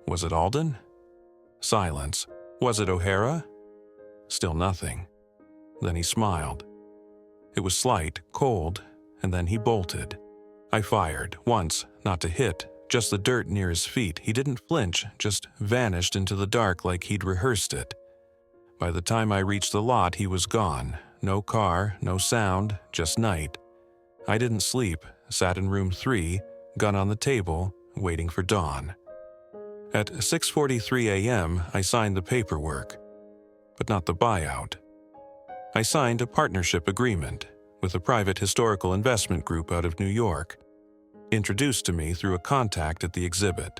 "Was it Alden?" Silence. "Was it O'Hara?" Still nothing. Then he smiled. It was slight, cold, and then he bolted. I fired, once, not to hit, just the dirt near his feet. He didn't flinch, just vanished into the dark like he'd rehearsed it. By the time I reached the lot, he was gone. No car, no sound, just night. I didn't sleep, sat in room 3, gun on the table, waiting for dawn. At 6:43 a.m., I signed the paperwork, but not the buyout. I signed a partnership agreement with a private historical investment group out of New York, introduced to me through a contact at the exhibit.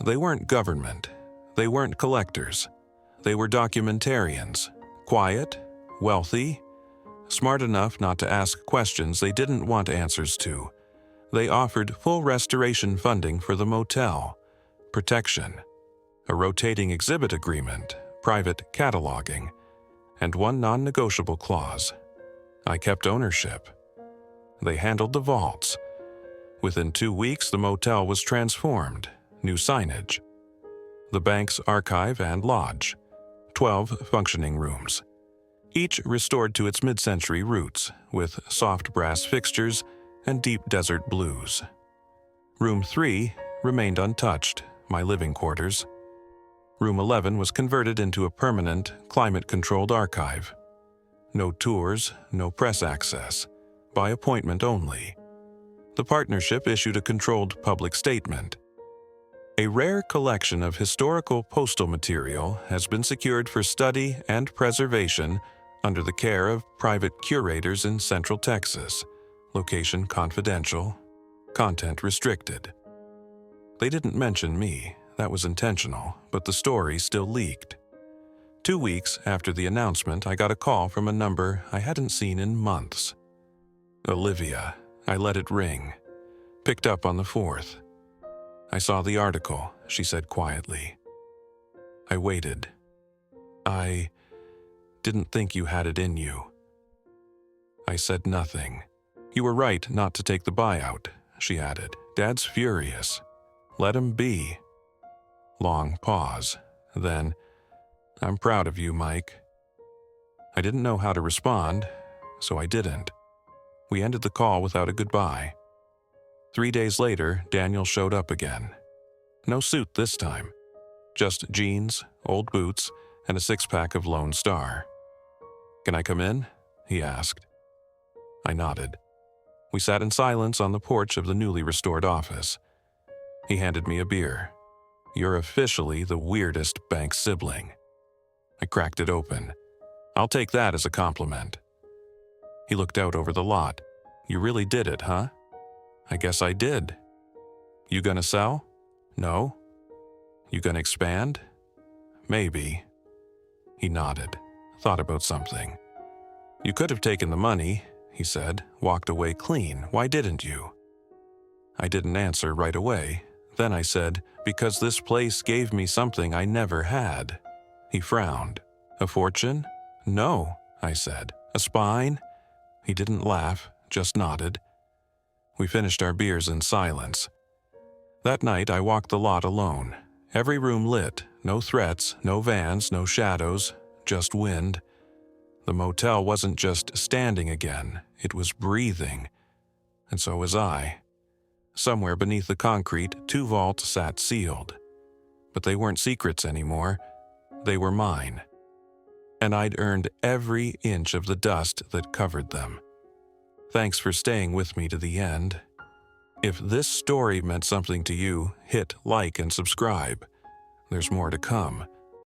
They weren't government. They weren't collectors. They were documentarians, quiet, wealthy, smart enough not to ask questions they didn't want answers to. They offered full restoration funding for the motel, protection, a rotating exhibit agreement, private cataloging, and one non-negotiable clause. I kept ownership. They handled the vaults. Within 2 weeks, the motel was transformed, new signage. The bank's archive and lodge, 12 functioning rooms, each restored to its mid-century roots, with soft brass fixtures and deep desert blues. Room 3 remained untouched, my living quarters. Room 11 was converted into a permanent, climate-controlled archive. No tours, no press access, by appointment only. The partnership issued a controlled public statement. A rare collection of historical postal material has been secured for study and preservation under the care of private curators in Central Texas. Location confidential. Content restricted. They didn't mention me, that was intentional, but the story still leaked. 2 weeks after the announcement, I got a call from a number I hadn't seen in months. Olivia. I let it ring. Picked up on the 4th. I saw the article, she said quietly. I waited. I didn't think you had it in you. I said nothing. You were right not to take the buyout, she added. Dad's furious. Let him be. Long pause. Then, I'm proud of you, Mike. I didn't know how to respond, so I didn't. We ended the call without a goodbye. 3 days later, Daniel showed up again. No suit this time. Just jeans, old boots, and a 6-pack of Lone Star. Can I come in? He asked. I nodded. We sat in silence on the porch of the newly restored office. He handed me a beer. You're officially the weirdest bank sibling. I cracked it open. I'll take that as a compliment. He looked out over the lot. You really did it, huh? I guess I did. You gonna sell? No. You gonna expand? Maybe. He nodded, thought about something. You could have taken the money, he said, walked away clean. Why didn't you? I didn't answer right away. Then I said, because this place gave me something I never had. He frowned. A fortune? No, I said. A spine? He didn't laugh, just nodded. We finished our beers in silence. That night I walked the lot alone. Every room lit, no threats, no vans, no shadows, just wind. The motel wasn't just standing again, it was breathing. And so was I. Somewhere beneath the concrete, 2 vaults sat sealed. But they weren't secrets anymore. They were mine. And I'd earned every inch of the dust that covered them. Thanks for staying with me to the end. If this story meant something to you, hit like and subscribe. There's more to come.